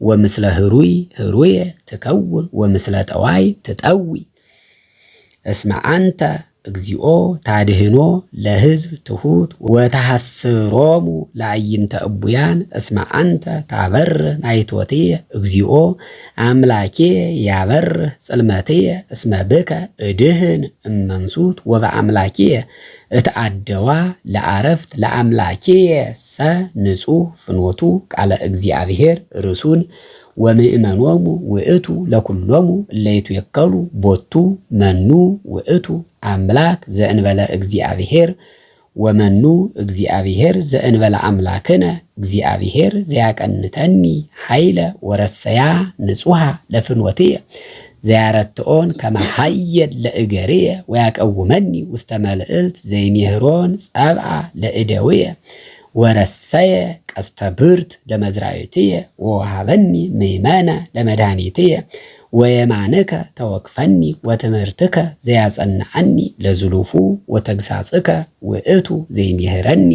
ወምስለ ህሩይ ህሩየ ትከውን ወምስለ ጠዋይ ትጠዊ እስመ አንተ እግዚኦ ታድህኖ ለሕዝብ ትሑት ወተሐስሮሙ ለአዕይንተ እቡያን እስመ አንተ ታበርህ ናይቶትየ እግዚኦ አምላኬ ያበርህ ጽልመትየ እስመ ብከ እድህን እመንሱት ወበአምላኬየ እትአደዋ ለአረፍት ለአምላኬየ ሰ ንጹሕ ፍኖቱ ቃለ እግዚአብሔር ርሱን ወምእመኖሙ ውእቱ ለኩሎሙ እለይቱ የከሉ ቦቱ መኑ ውእቱ አምላክ ዘእንበለ እግዚአብሔር ወመኑ እግዚአብሔር ዘእንበለ አምላክነ እግዚአብሔር ዘያቀንተኒ ኃይለ ወረሰያ ንጹሐ ለፍኖትየ ዘያረትኦን ከመሃየል ለእገርየ ወያቀውመኒ ውስተ መልዕልት ዘይሜህሮን ጸብአ ለእደውየ ወረሰየ ቀስተ ብርት ለመዝራእትየ ወወሃበኒ ምእመነ ለመድኃኒትየ ወየማንከ ተወክፈኒ ወትምህርትከ ዘያጸንዐኒ ለዝሉፉ ወተግሳጽከ ውእቱ ዘይሜህረኒ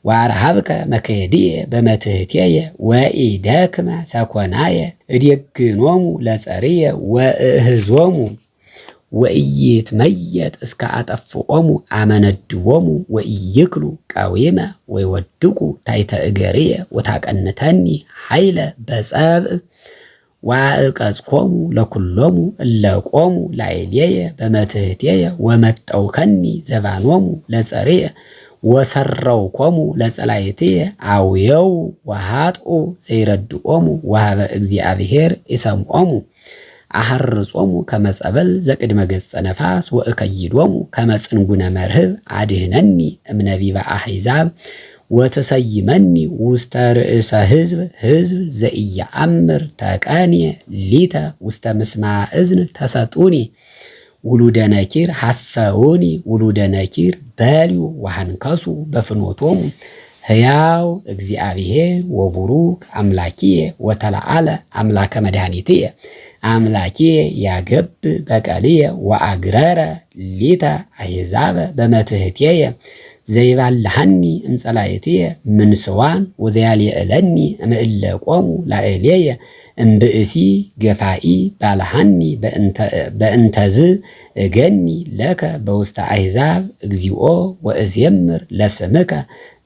ወአርሃብከ መክየድየ በመትሕትየ ወኢደክመ ሰኮናየ እዴግኖሙ ለጸርየ ወእህዞሙ ወኢይትመየጥ እስከ አጠፍኦሙ አመነድዎሙ ወኢይክሉ ቀዊመ ወይወድቁ ታሕተ እገርየ ወታቀንተኒ ኃይለ በጸብእ ወአዕቀጽኮሙ ለኩሎሙ እለ ቆሙ ላዕሌየ በመትሕትየ ወመጠውከኒ ዘባኖሙ ለጸርየ ወሰረውኮሙ ለጸላእትየ አውየው ወሃጥኡ ዘይረድኦሙ ወሀበ እግዚአብሔር ይሰምዖሙ አሐርጾሙ ከመጸበል ዘቅድመ ገጸ ነፋስ ወእከይዶሙ ከመጽንጉነ መርህብ አድህነኒ እምነቢበ አሕዛብ ወተሰይመኒ ውስተ ርእሰ ሕዝብ ዘኢየአምር ተቀንየ ሊተ ውስተ ምስማዕ እዝን ተሰጡኒ ውሉደ ነኪር ሐሰውኒ ውሉደ ነኪር በልዩ ወሐንከሱ በፍኖቶሙ ሕያው እግዚአብሔር ወቡሩክ አምላኪየ ወተለዓለ አምላከ መድኃኒትየ አምላኪየ ያገብ በቀልየ ወአግረረ ሊተ አሕዛበ በመትሕትየ ዘይባልሐኒ እምጸላእትየ ምንስዋን ወዘያልየዕለኒ እምእለ ቆሙ ላዕሌየ እምብእሲ ገፋኢ ባልሐኒ በእንተዝ እገኒ ለከ በውስተ አሕዛብ እግዚኦ ወእዜምር ለስምከ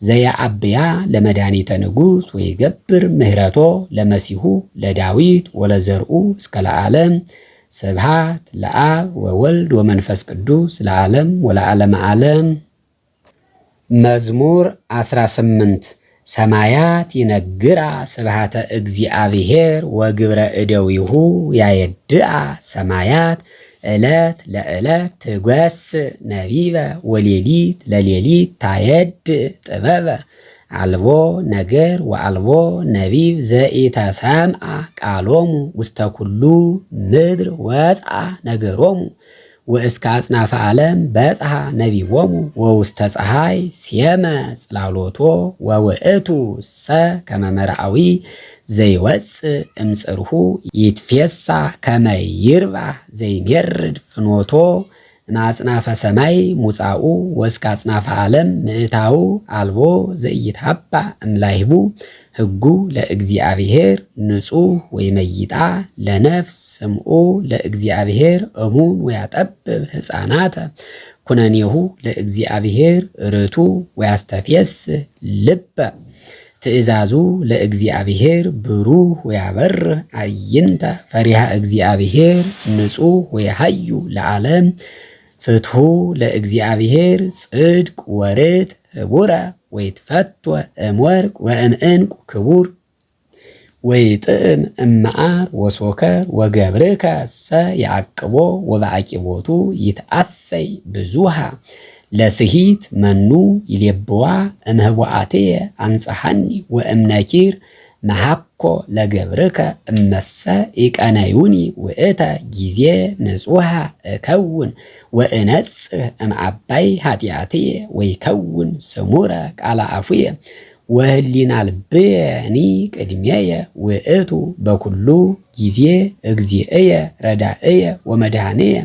ዘየአብያ ለመድኃኒተ ንጉሥ ወይገብር ምህረቶ ለመሲሁ ለዳዊት ወለዘርኡ እስከ ለዓለም ስብሐት ለአብ ወወልድ ወመንፈስ ቅዱስ ለዓለም ወለዓለመ ዓለም። መዝሙር 18 ሰማያት ይነግራ ስብሐተ እግዚአብሔር ወግብረ እደዊሁ ያየድአ ሰማያት ዕለት ለዕለት ትጐስእ ነቢበ ወሌሊት ለሌሊት ታየድእ ጥበበ አልቦ ነገር ወአልቦ ነቢብ ዘኢተሰምዐ ቃሎሙ ውስተ ኩሉ ምድር ወጽአ ነገሮሙ ወእስከ አጽናፈ ዓለም በጽሐ ነቢቦሙ ወውስተ ፀሐይ ሴመ ጽላሎቶ ወውእቱ ሰ ከመ መርዓዊ ዘይወፅእ እምጽርሑ ይትፌሳ ከመ ይርባሕ ዘይሜርድ ፍኖቶ እምአጽናፈ ሰማይ ሙጻኡ ወእስከ አጽናፈ ዓለም ምእታው አልቦ ዘኢይትሃባእ እምላይቡ ሕጉ ለእግዚአብሔር ንጹሕ ወይመይጣ ለነፍስ ስምዑ ለእግዚአብሔር እሙን ወያጠብብ ሕፃናተ ኩነኔሁ ለእግዚአብሔር ርቱ ወያስተፌስህ ልበ ትእዛዙ ለእግዚአብሔር ብሩህ ወያበርህ አዕይንተ ፈሪሃ እግዚአብሔር ንጹሕ ወየሐዩ ለዓለም ፍትሑ ለእግዚአብሔር ጽድቅ ወርት ህቡረ ወይትፈትወ እምወርቅ ወእምዕንቁ ክቡር ወይጥዕም እመዓር ወሶከር ወገብርከ ሰ ያዕቅቦ ወበአቂቦቱ ይትአሰይ ብዙሃ ለስሂት መኑ ይሌብዋ እምህቡአትየ አንጽሐኒ ወእምነኪር መሐኮ ለገብርከ እመሰ ኢቀነዩኒ ውእተ ጊዜ ንጹሐ እከውን ወእነጽህ እምአባይ ኃጢአትየ ወይከውን ስሙረ ቃለ አፉየ ወህሊና ልብየኒ ቅድሜየ ውእቱ በኩሉ ጊዜ እግዚእየ ረዳእየ ወመድኃኔየ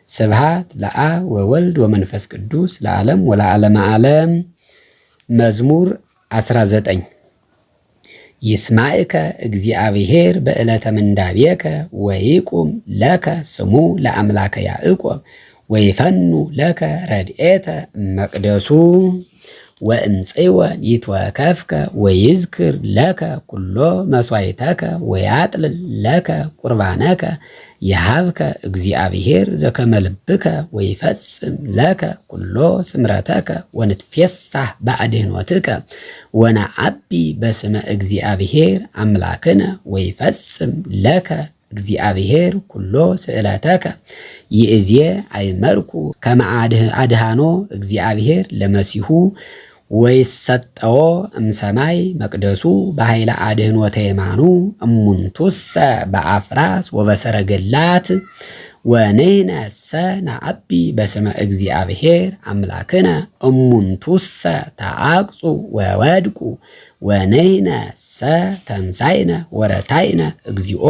ስብሐት ለአብ ወወልድ ወመንፈስ ቅዱስ ለዓለም ወለዓለመ ዓለም። መዝሙር 19 ይስማዕከ እግዚአብሔር በዕለተ ምንዳቤከ ወይቁም ለከ ስሙ ለአምላከ ያዕቆብ ወይፈኑ ለከ ረድኤተ መቅደሱ ወእምጽወን ይትወከፍከ ወይዝክር ለከ ኩሎ መስዋዕተከ ወያጥልል ለከ ቁርባነከ የሃብከ እግዚአብሔር ዘከመ ልብከ ወይፈጽም ለከ ኩሎ ስምረተከ ወንትፌሳህ በአድኅኖትከ ወነዐቢ በስመ እግዚአብሔር አምላክነ ወይፈጽም ለከ እግዚአብሔር ኩሎ ስእለተከ ይእዜ አይመርኩ ከመ አድኃኖ እግዚአብሔር ለመሲሁ ወይሰጠዎ እምሰማይ መቅደሱ በኃይለ አድኅኖተ የማኑ እሙንቱሰ በአፍራስ ወበሰረገላት ወንሕነሰ ነዐቢ በስመ እግዚአብሔር አምላክነ እሙንቱሰ ተዐቅጹ ወወድቁ ወንሕነሰ ተንሣእነ ወረታዕነ እግዚኦ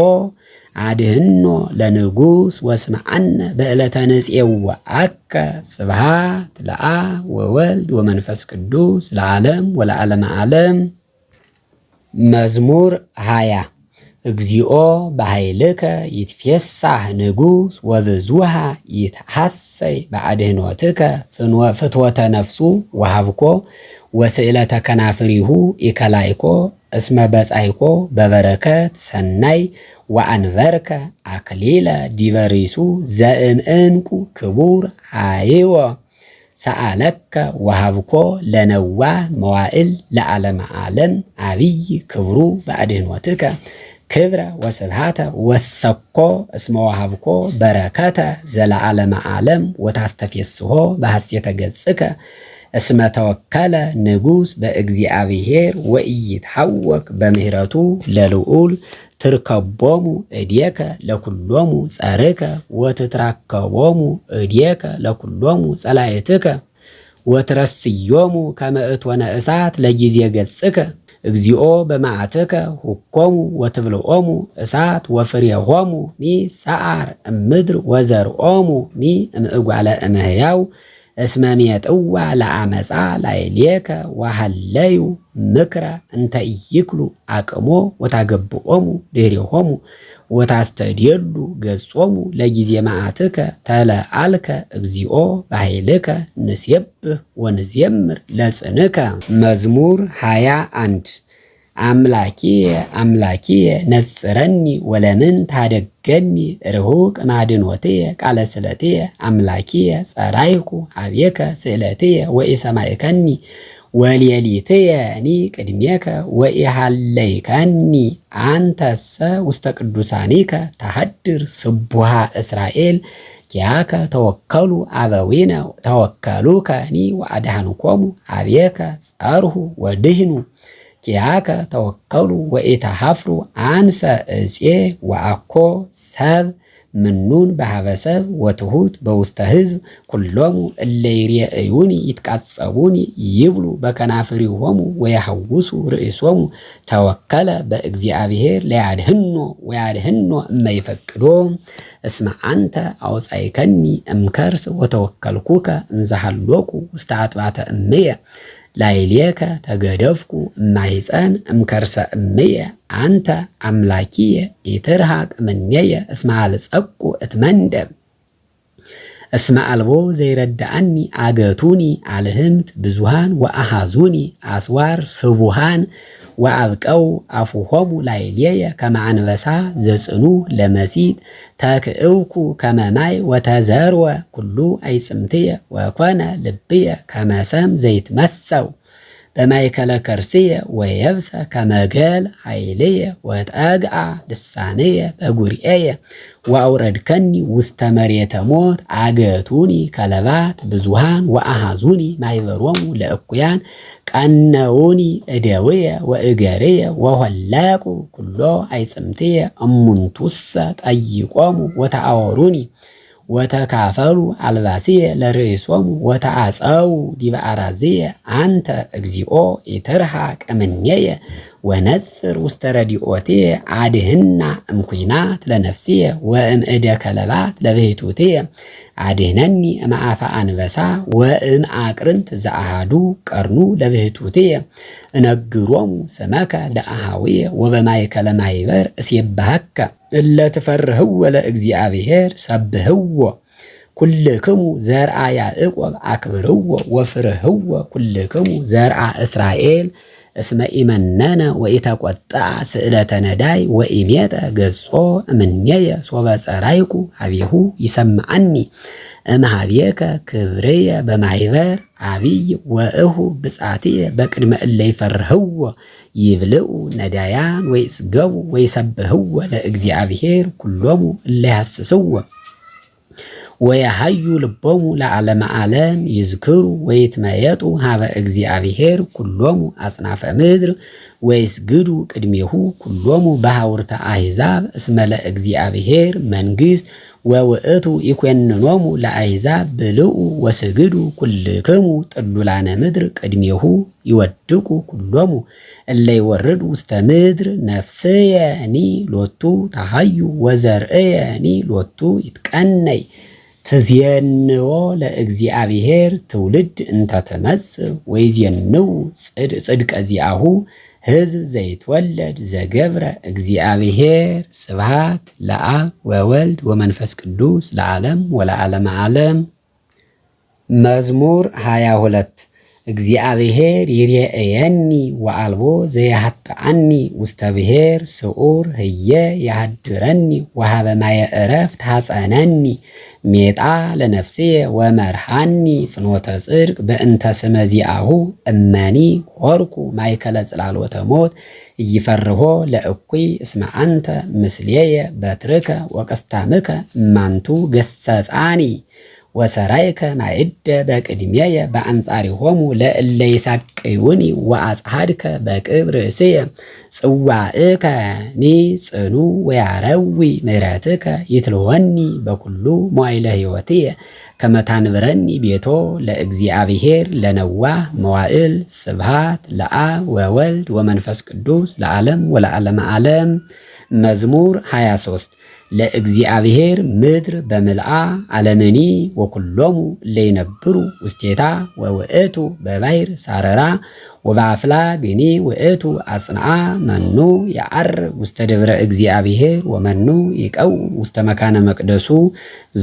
አድኅኖ ለንጉሥ ወስምዐነ በዕለተ ንፄውዐከ ስብሐት ለአብ ወወልድ ወመንፈስ ቅዱስ ለዓለም ወለዓለመ ዓለም። መዝሙር 20 እግዚኦ በኃይልከ ይትፌሳህ ንጉሥ ወብዙኃ ይትሐሰይ በአድኅኖትከ ፍትወተ ነፍሱ ወሀብኮ ወስእለተ ከናፍሪሁ ኢከላይኮ እስመ በጻይኮ በበረከት ሰናይ ወአንበርከ አክሊለ ዲበ ርእሱ ዘእምዕንቁ ክቡር ሃይወ ሰአለከ ወሀብኮ ለነዋህ መዋዕል ለዓለመ ዓለም አብይ ክብሩ በአድኅኖትከ ክብረ ወስብሃተ ወሰኮ እስመ ወሀብኮ በረከተ ዘለዓለመ ዓለም ወታስተፌስሖ በሐሴተ ገጽከ እስመ ተወከለ ንጉሥ በእግዚአብሔር ወኢይትሐወክ በምህረቱ ለልዑል ትርከቦሙ እዴከ ለኩሎሙ ጸርከ ወትትራከቦሙ እዴከ ለኩሎሙ ጸላእትከ ወትረስዮሙ ከመ እቶነ እሳት ለጊዜ ገጽከ እግዚኦ በመዓትከ ሁኮሙ ወትብልዖሙ እሳት ወፍሬሆሙ ሚ ሰዓር እምድር ወዘርዖሙ ሚ እምእጓለ እመሕያው እስመ ሜጥዋ ለአመፃ ላዕሌከ ወሃለዩ ምክረ እንተ ኢይክሉ አቅሞ ወታገብኦሙ ድኅሬሆሙ ወታስተድየሉ ገጾሙ ለጊዜ መዓትከ ተለአልከ እግዚኦ በኃይልከ ንሴብህ ወንዜምር ለጽንከ። መዝሙር 21 አምላኪየ አምላኪየ ነጽረኒ ወለምን ታደገኒ ርሁቅ ማድኅኖትየ ቃለ ስእለትየ አምላኪየ ጸራይኩ ኀቤከ ስእለትየ ወኢሰማዕከኒ ወሌሊትየኒ ቅድሜከ ወኢሃለይከኒ አንተሰ ውስተ ቅዱሳኒከ ተሐድር ስቡሃ እስራኤል ኪያከ ተወከሉ አበዊነ ተወከሉከኒ ወአድኃንኮሙ ኀቤከ ጸርሁ ወድኅኑ ኪያከ ተወከሉ ወኢተሃፍሩ አንሰ እፄ ወአኮ ሰብ ምኑን በኀበ ሰብ ወትሑት በውስተ ሕዝብ ኩሎሙ እለ ይሬእዩኒ ይትቃጸቡኒ ይብሉ በከናፍሪሆሙ ወየሐውሱ ርእሶሙ ተወከለ በእግዚአብሔር ለያድኅኖ ወያድኅኖ እመይፈቅዶ እስመ አንተ አውጻእከኒ እምከርስ ወተወከልኩከ እንዘ ሀሎኩ ውስተ አጥባተ እምየ ላዕሌከ ተገደፍኩ እማይፀን እምከርሰ እምየ አንተ አምላኪየ ኢትርሐቅ እምኔየ እስመ አልጸቁ እትመንደብ እስመ አልቦ ዘይረዳአኒ አገቱኒ አልህምት ብዙሃን ወአሃዙኒ አስዋር ስቡሃን ወአብቀው አፉሆሙ ላዕሌየ ከመ አንበሳ ዘጽኑ ለመሲት ተክእውኩ ከመ ማይ ወተዘርወ ኩሉ አይጽምትየ ወኮነ ልብየ ከመ ሰም ዘይትመሰው በማእከለ ከርስየ ወየብሰ ከመ ገል ኃይልየ ወጠግአ ልሳንየ በጉርኤየ ወአውረድከኒ ውስተ መሬተ ሞት አገቱኒ ከለባት ብዙሃን ወአሃዙኒ ማይበሮሙ ለእኩያን ቀነውኒ እደውየ ወእገርየ ወሆለቁ ኩሎ አይጽምትየ እሙንቱሰ ጠይቆሙ ወተአወሩኒ ወተካፈሉ አልባስየ ለርእሶሙ ወተአጸው ዲበ አራዝየ አንተ እግዚኦ ኢትርሐቅ እምኔየ ወነጽር ውስተ ረዲኦትየ አድኅና እምኲናት ለነፍስየ ወእምእደ ከለባት ለብሕቱትየ አድኅነኒ እምአፈ አንበሳ ወእምአቅርንት ዘአሐዱ ቀርኑ ለብሕቱትየ እነግሮሙ ስመከ ለአኀውየ ወበማእከለ ማኅበር እሴብሐከ እለ ትፈርህዎ ለእግዚአብሔር ሰብህዎ ኩልክሙ ዘርአ ያዕቆብ አክብርዎ ወፍርህዎ ኩልክሙ ዘርአ እስራኤል እስመ ኢመነነ ወኢተቆጥአ ስእለተ ነዳይ ወኢሜጠ ገጾ እምኔየ ሶበ ጸራይኩ ሀቤሁ ይሰምዐኒ እምኀቤከ ክብርየ በማይበር አብይ ወእሁ ብጻትየ በቅድመ እለ ይፈርህዎ ይብልዑ ነዳያን ወይስገቡ ወይሰብህዎ ለእግዚአብሔር ኩሎሙ እለ ይሐስስዎ ወያሃዩ ልቦሙ ለዓለመ ዓለም ይዝክሩ ወይትመየጡ ሀበ እግዚአብሔር ኩሎሙ አጽናፈ ምድር ወይስግዱ ቅድሜሁ ኩሎሙ በሐውርተ አሕዛብ እስመ ለእግዚአብሔር መንግሥት ወውእቱ ይኮንኖሙ ለአሕዛብ ብልዑ ወስግዱ ኩልክሙ ጥሉላነ ምድር ቅድሜሁ ይወድቁ ኩሎሙ እለ ይወርዱ ውስተ ምድር ነፍስየኒ ሎቱ ተሃዩ ወዘርእየኒ ሎቱ ይትቀነይ ትዜንዎ ለእግዚአብሔር ትውልድ እንተ ትመጽእ ወይዜንው ጽድቀ ዚአሁ ሕዝብ ዘይትወለድ ዘገብረ እግዚአብሔር። ስብሐት ለአብ ወወልድ ወመንፈስ ቅዱስ ለዓለም ወለዓለመ ዓለም። መዝሙር 22 እግዚአብሔር ይሬእየኒ ወአልቦ ዘያሃጥአኒ ውስተ ብሔር ስዑር ህየ ያሃድረኒ ወሃበ ማየ ዕረፍት ሐፀነኒ ሜጣ ለነፍስየ ወመርሃኒ ፍኖተ ጽድቅ በእንተ ስመ ዚአሁ እመኒ ሆርኩ ማእከለ ጽላሎተ ሞት ኢይፈርሆ ለእኩይ እስመ አንተ ምስሌየ በትርከ ወቀስታምከ እማንቱ ገሰጻኒ ወሰራይከ ማዕደ በቅድሜየ በአንጻሪሆሙ ለእለ ይሳቅዩኒ ወአጽሐድከ በቅብር ርእስየ ጽዋዕከኒ ጽኑ ወያረዊ ምሕረትከ ይትልወኒ በኩሉ መዋዕለ ሕይወትየ ከመ ታንብረኒ ቤቶ ለእግዚአብሔር ለነዋህ መዋዕል። ስብሐት ለአብ ወወልድ ወመንፈስ ቅዱስ ለዓለም ወለዓለመ ዓለም። መዝሙር 23 ለእግዚአብሔር ምድር በምልአ ዓለምኒ ወኩሎሙ እለ ይነብሩ ውስቴታ ወውእቱ በባሕር ሳረራ ወበአፍላግኒ ውእቱ አጽንዓ መኑ ያዐርግ ውስተ ደብረ እግዚአብሔር ወመኑ ይቀውም ውስተ መካነ መቅደሱ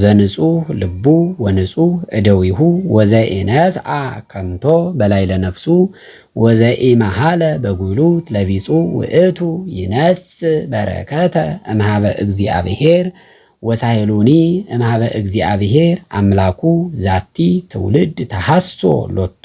ዘንጹህ ልቡ ወንጹህ እደዊሁ ወዘኢነስአ ከንቶ በላዕለ ነፍሱ ወዘኢመሃለ በጉሉት ለቢጹ ውእቱ ይነስእ በረከተ እምኀበ እግዚአብሔር ወሳይሉኒ እምኀበ እግዚአብሔር አምላኩ ዛቲ ትውልድ ተሐሶ ሎቱ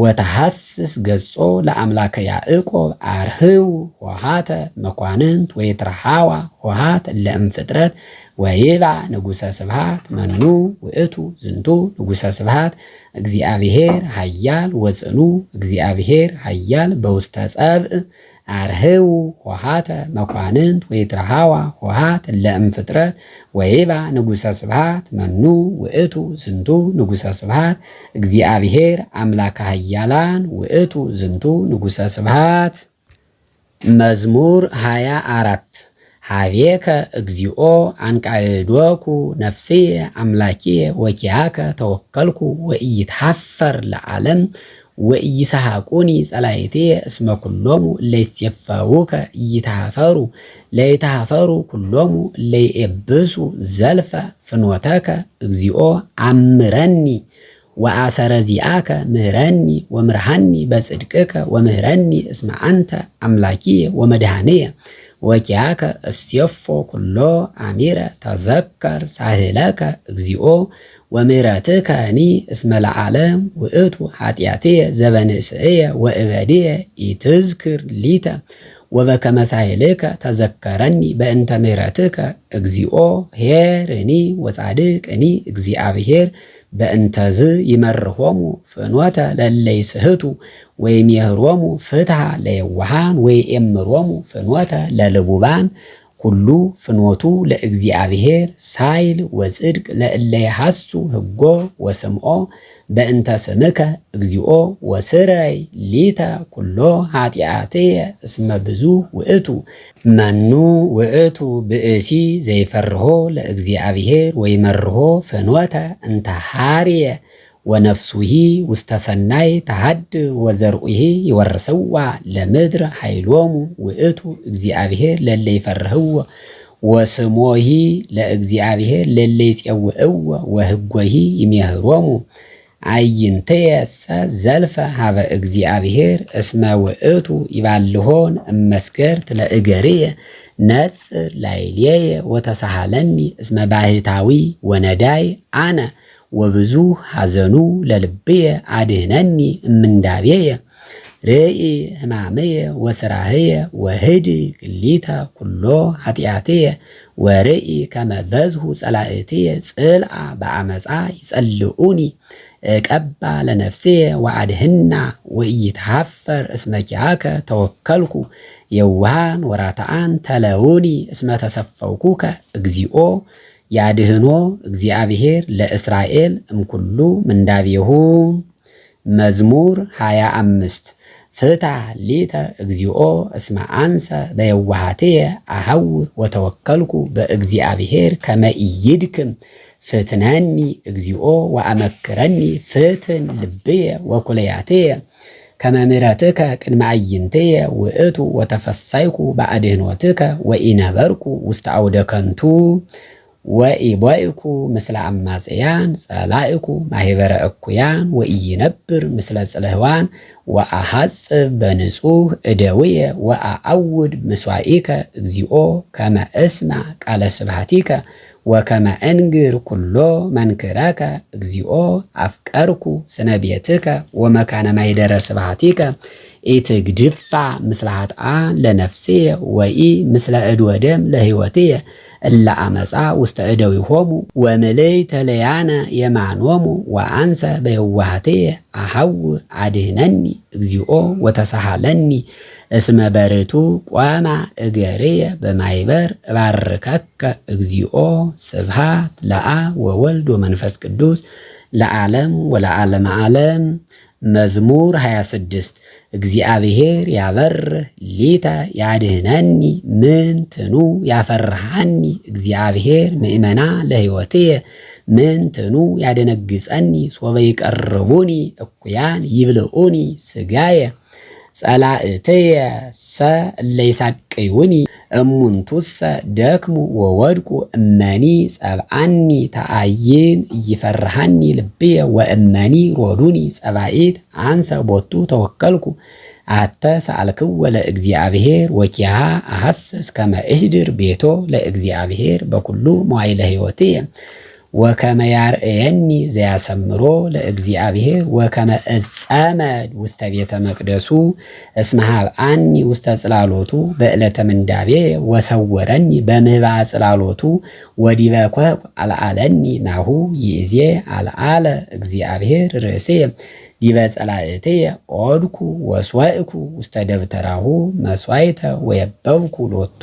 ወተሐስስ ገጾ ለአምላከ ያዕቆብ አርህው ሆሃተ መኳንንት ወይትረሃዋ ሆሃት ለእምፍጥረት ወይባ ንጉሠ ስብሐት መኑ ውእቱ ዝንቱ ንጉሠ ስብሐት እግዚአብሔር ኃያል ወጽኑ እግዚአብሔር ኃያል በውስተ ጸብእ አርህው ሆሃተ መኳንንት ወይትረሃዋ ሆሃት ለእምፍጥረት ወይባ ንጉሠ ስብሐት መኑ ውእቱ ዝንቱ ንጉሠ ስብሐት እግዚአብሔር አምላከ ኃያላን ውእቱ ዝንቱ ንጉሠ ስብሐት። መዝሙር 24 ሀቤከ እግዚኦ አንቃዕዶኩ ነፍስየ አምላኪየ ወኪያከ ተወከልኩ ወኢይትሐፈር ለዓለም ወኢይስሐቁኒ ጸላእትየ እስመ ኩሎሙ እለ ይሴፈውከ ኢይትሐፈሩ ለይትሐፈሩ ኩሎሙ እለ ይኤብሱ ዘልፈ ፍኖተከ እግዚኦ አምረኒ ወአሰረ ዚአከ ምህረኒ ወምርሃኒ በጽድቅከ ወምህረኒ እስመ አንተ አምላኪየ ወመድኃኒየ ወኪያከ እስቴፎ ኩሎ አሚረ ተዘከር ሳህለከ እግዚኦ ወምሕረትከኒ እስመ ለዓለም ውእቱ ኃጢአትየ ዘበንእስእየ ወእበድየ ኢትዝክር ሊተ ወበከመ ሳህልከ ተዘከረኒ በእንተ ምሕረትከ እግዚኦ ኄርኒ ወጻድቅኒ እግዚአብሔር በእንተዝ ይመርሆሙ ፍኖተ ለእለ ይስሕቱ ወይሜህሮሙ ፍትሐ ለየዋሃን ወይኤምሮሙ ፍኖተ ለልቡባን ኩሉ ፍኖቱ ለእግዚአብሔር ሳይል ወጽድቅ ለእለ ይሐሱ ሕጎ ወስምዖ በእንተ ስምከ እግዚኦ ወስረይ ሊተ ኩሎ ኃጢአትየ እስመ ብዙኅ ውእቱ መኑ ውእቱ ብእሲ ዘይፈርሆ ለእግዚአብሔር ወይመርሆ ፍኖተ እንተ ሐርየ ወነፍሱሂ ውስተ ሰናይ ተሃድር ወዘርኡሂ ይወርስዋ ለምድር ኃይሎሙ ውእቱ እግዚአብሔር ለእለ ይፈርህዎ ወስሞሂ ለእግዚአብሔር ለለ ይፄውዕዎ ወሕጎሂ ይሜህሮሙ አይንተየሰ ዘልፈ ሀበ እግዚአብሔር እስመ ውእቱ ይባልሆን እመስገርት ለእገርየ ነጽር ላይልየ ወተሳሃለኒ እስመ ባህታዊ ወነዳይ አነ ወብዙ ሐዘኑ ለልብየ አድህነኒ እምንዳቤየ ርኢ ሕማምየ ወስራህየ ወህድ ክሊተ ኩሎ ኃጢአትየ ወርኢ ከመ በዝሁ ጸላእትየ ጽልአ በአመፃ ይጸልኡኒ እቀባ ለነፍስየ ወአድህና ወኢይትሃፈር እስመ ኪያከ ተወከልኩ የዋሃን ወራትዓን ተለውኒ እስመ ተሰፈውኩከ እግዚኦ ያድህኖ እግዚአብሔር ለእስራኤል እምኩሉ ምንዳቤሁ። መዝሙር 25 ፍትሐ ሊተ እግዚኦ እስመ አንሰ በየዋሃትየ አሐውር ወተወከልኩ በእግዚአብሔር ከመ ኢይድክም ፍትነኒ እግዚኦ ወአመክረኒ ፍትን ልብየ ወኩለያትየ ከመ ምሕረትከ ቅድመ አዕይንትየ ውእቱ ወተፈሳይኩ በአድኅኖትከ ወኢነበርኩ ውስተ አውደ ከንቱ ወኢቦይኩ ምስለ አማጽያን ጸላእኩ ማኅበረ እኩያን ወኢይነብር ምስለ ጽልህዋን ወአሐጽብ በንጹሕ እደውየ ወአዐውድ ምስዋኢከ እግዚኦ ከመ እስማዕ ቃለ ስብሐቲከ ወከመ እንግር ኩሎ መንክረከ እግዚኦ አፍቀርኩ ስነ ቤትከ ወመካነ ማኅደረ ስብሐቲከ ኢትግድፋ ምስለ ኃጥኣን ለነፍስየ ወኢ ምስለ እድ ወደም ለሕይወትየ እለ አመፃ ውስተ እደዊሆሙ ወምልዕተ ለያነ የማኖሙ ወአንሰ በየዋህትየ አሐውር አድኅነኒ እግዚኦ ወተሳሃለኒ እስመ በርቱ ቆማ እገርየ በማኅበር እባርከከ እግዚኦ ስብሐት ለአብ ወወልድ ወመንፈስ ቅዱስ ለዓለም ወለዓለመ ዓለም። መዝሙር 26 እግዚአብሔር ያበርህ ሊተ ያድህነኒ ምንትኑ ያፈርሃኒ እግዚአብሔር ምእመና ለሕይወትየ ምንትኑ ያደነግጸኒ ሶበ ይቀርቡኒ እኩያን ይብልዑኒ ሥጋየ ጸላእትየ ሰ እለ ይሳቅዩኒ እሙንቱሰ ደክሙ ወወድቁ እመኒ ጸብአኒ ተአይን እይፈርሃኒ ልብየ ወእመኒ ሮዱኒ ጸባኢት አንሰ ቦቱ ተወከልኩ አተ ሰአልክወ ለእግዚአብሔር ወኪሃ አሐስስ ከመ እኅድር ቤቶ ለእግዚአብሔር በኩሉ መዋዕለ ሕይወትየ ወከመ ያርአየኒ ዘያሰምሮ ለእግዚአብሔር ወከመ እጸመድ ውስተ ቤተ መቅደሱ እስመ ሀብአኒ ውስተ ጽላሎቱ በዕለተ ምንዳቤ ወሰወረኒ በምህባ ጽላሎቱ ወዲበ ኮኅ አልዓለኒ ናሁ ይእዜ አልዓለ እግዚአብሔር ርእስየ ዲበ ጸላእትየ ኦድኩ ወስዋእኩ ውስተ ደብተራሁ መሥዋዕተ ወየበብኩ ሎቱ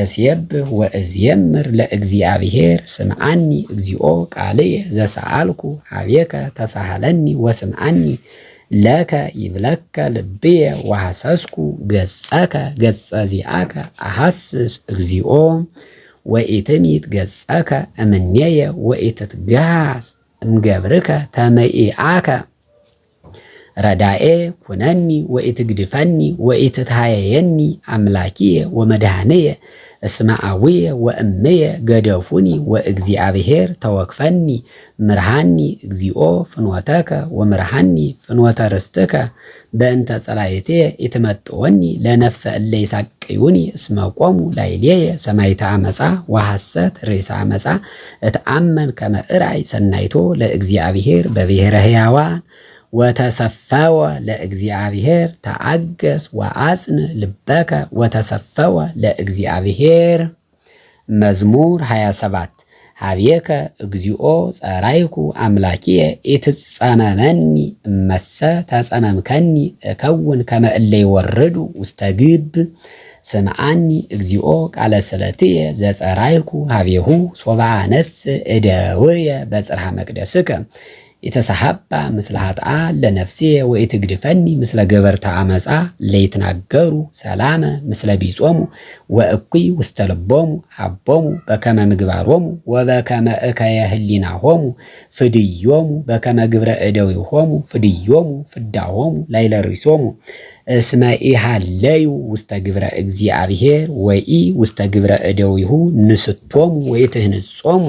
እስየብህ ወእዝየምር ለእግዚአብሔር ስምዓኒ እግዚኦ ቃልየ ዘሰአልኩ ሀቤከ ተሳሃለኒ ወስምዓኒ ለከ ይብለከ ልብየ ወሐሰስኩ ገጸከ ገጸ ዚአከ አሐስስ እግዚኦ ወኢትሚት ገጸከ እምኔየ ወኢትትገሃስ እምገብርከ ተመኢአከ ረዳኤ ኩነኒ ወኢትግድፈኒ ወኢትትሃየየኒ አምላኪየ ወመድኃኒየ እስመ አቡየ ወእምየ ገደፉኒ ወእግዚአብሔር ተወክፈኒ ምርሃኒ እግዚኦ ፍኖተከ ወምርሃኒ ፍኖተ ርስትከ በእንተ ጸላእትየ ኢትመጥወኒ ለነፍሰ እለ ይሳቅዩኒ እስመ ቆሙ ላዕሌየ ሰማዕተ አመፃ ወሐሰት ርእሰ አመፃ እትአመን ከመ እርአይ ሰናይቶ ለእግዚአብሔር በብሔረ ሕያዋን ወተሰፈወ ለእግዚአብሔር ተአገስ ወአጽን ልበከ ወተሰፈወ ለእግዚአብሔር። መዝሙር 27 ሀቤከ እግዚኦ ጸራይኩ አምላኪየ ኢትጸመመኒ እመሰ ተጸመምከኒ እከውን ከመ እለ ይወርዱ ውስተ ግብ ስምዓኒ እግዚኦ ቃለ ስእለትየ ዘጸራይኩ ሀቤሁ ሶበ አነስእ እደውየ በጽርሐ መቅደስከ የተሰሐባ ምስለ ኃጥኣን ለነፍስየ ወኢትግድፈኒ ምስለ ገበርተ አመፃ ለይትናገሩ ሰላመ ምስለ ቢጾሙ ወእኩይ ውስተ ልቦሙ ሀቦሙ በከመ ምግባሮሙ ወበከመ እከየ ህሊናሆሙ ፍድዮሙ በከመ ግብረ እደዊሆሙ ፍድዮሙ ፍዳሆሙ ላዕለ ርእሶሙ እስመ ኢሃለዩ ውስተ ግብረ እግዚአብሔር ወኢ ውስተ ግብረ እደዊሁ ንስቶሙ ወይትህንጾሙ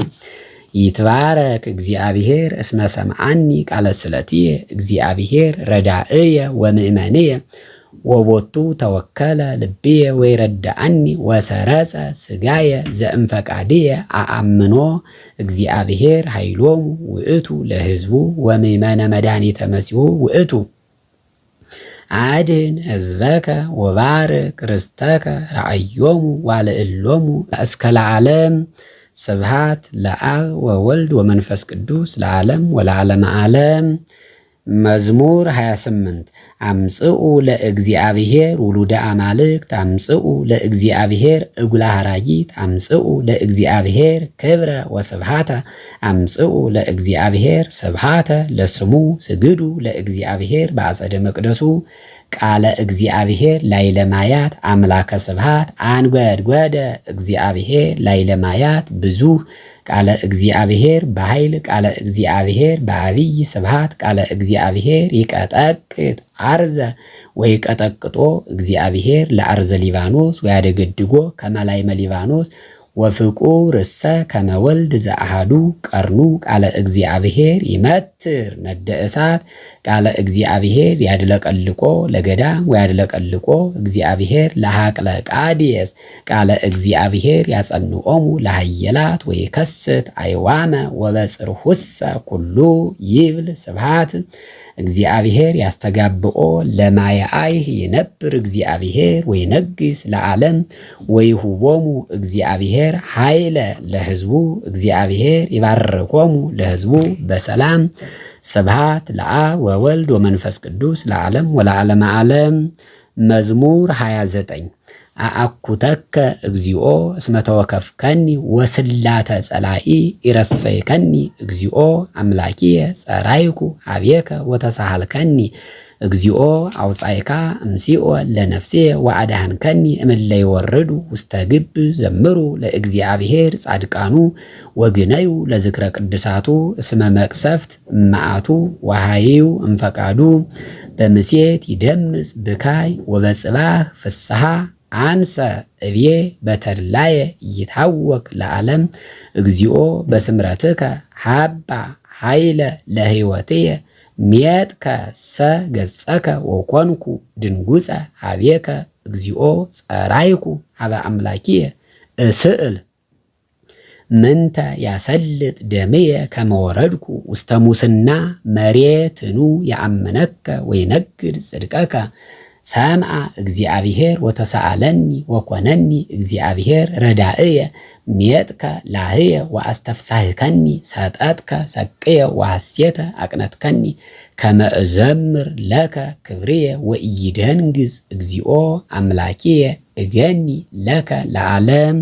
ይትባረክ እግዚአብሔር እስመ ሰምዓኒ ቃለ ስለትየ እግዚአብሔር ረዳእየ ወምእመንየ ወቦቱ ተወከለ ልብየ ወይረዳአኒ ወሰረጸ ስጋየ ዘእምፈቃድየ አአምኖ እግዚአብሔር ኃይሎሙ ውእቱ ለሕዝቡ ወምእመነ መድኃኒተ መሲሑ ውእቱ አድን ሕዝበከ ወባርክ ርስተከ ረአዮሙ ዋልዕሎሙ እስከ ለዓለም። ስብሐት ለአብ ወወልድ ወመንፈስ ቅዱስ ለዓለም ወለዓለመ ዓለም። መዝሙር 28 አምጽኡ ለእግዚአብሔር ውሉደ አማልክት አምጽኡ ለእግዚአብሔር እጉለ ሐራጊት አምጽኡ ለእግዚአብሔር ክብረ ወስብሐተ አምጽኡ ለእግዚአብሔር ስብሐተ ለስሙ ስግዱ ለእግዚአብሔር በአጸደ መቅደሱ ቃለ እግዚአብሔር ላዕለ ማያት አምላከ ስብሐት አንጐድጐደ እግዚአብሔር ላዕለ ማያት ብዙኅ ቃለ እግዚአብሔር በኃይል ቃለ እግዚአብሔር በአብይ ስብሐት ቃለ እግዚአብሔር ይቀጠቅጥ አርዘ ወይቀጠቅጦ እግዚአብሔር ለአርዘ ሊባኖስ ወያደገድጎ ከመላይመ ሊባኖስ ወፍቁር እሰ ከመወልድ ዘአሃዱ ቀርኑ ቃለ እግዚአብሔር ይመትር ነደ እሳት ቃለ እግዚአብሔር ያድለቀልቆ ለገዳም ወያድለቀልቆ እግዚአብሔር ለሐቅለ ቃዴስ ቃለ እግዚአብሔር ያጸንኦሙ ለሃየላት ወይከስት አይዋመ ወበጽርሁሰ ኩሉ ይብል ስብሐት እግዚአብሔር ያስተጋብኦ ለማየአይህ ይነብር እግዚአብሔር ወይነግስ ለዓለም ወይሁቦሙ እግዚአብሔር ኃይለ ለሕዝቡ እግዚአብሔር ይባርኮሙ ለሕዝቡ በሰላም። ስብሐት ለአብ ወወልድ ወመንፈስ ቅዱስ ለዓለም ወለዓለመ ዓለም። መዝሙር 29 አአኩተከ እግዚኦ እስመ ተወከፍከኒ ወስላተ ጸላኢ ኢረሰይከኒ እግዚኦ አምላኪየ ጸራይኩ አብየከ ወተሳሃልከኒ እግዚኦ አውጻይካ እምሲኦ ለነፍሴ ወአድኃንከኒ እምእለ ይወርዱ ውስተ ግብ ዘምሩ ለእግዚአብሔር ጻድቃኑ ወግነዩ ለዝክረ ቅድሳቱ እስመ መቅሰፍት እመዓቱ ወሃይዩ እምፈቃዱ በምሴት ይደምጽ ብካይ ወበጽባህ ፍስሐ አንሰ እብዬ በተድላየ ይታወቅ ለዓለም እግዚኦ በስምረትከ ሃባ ኃይለ ለሕይወትየ ሜጥከ ሰ ገጸከ ወኮንኩ ድንጉፀ አቤከ እግዚኦ ጸራይኩ ሀበ አምላኪየ እስእል ምንተ ያሰልጥ ደምየ ከመወረድኩ ውስተ ሙስና መሬትኑ ያአመነከ ወይነግድ ጽድቀከ ሰምዐ እግዚአብሔር ወተሳአለኒ ወኮነኒ እግዚአብሔር ረዳእየ ሜጥከ ላህየ ወአስተፍሳህከኒ ሰጠትከ ሰቅየ ወሐሴተ አቅነትከኒ ከመ እዘምር ለከ ክብርየ ወኢይደንግዝ እግዚኦ አምላኪየ እገኒ ለከ ለዓለም።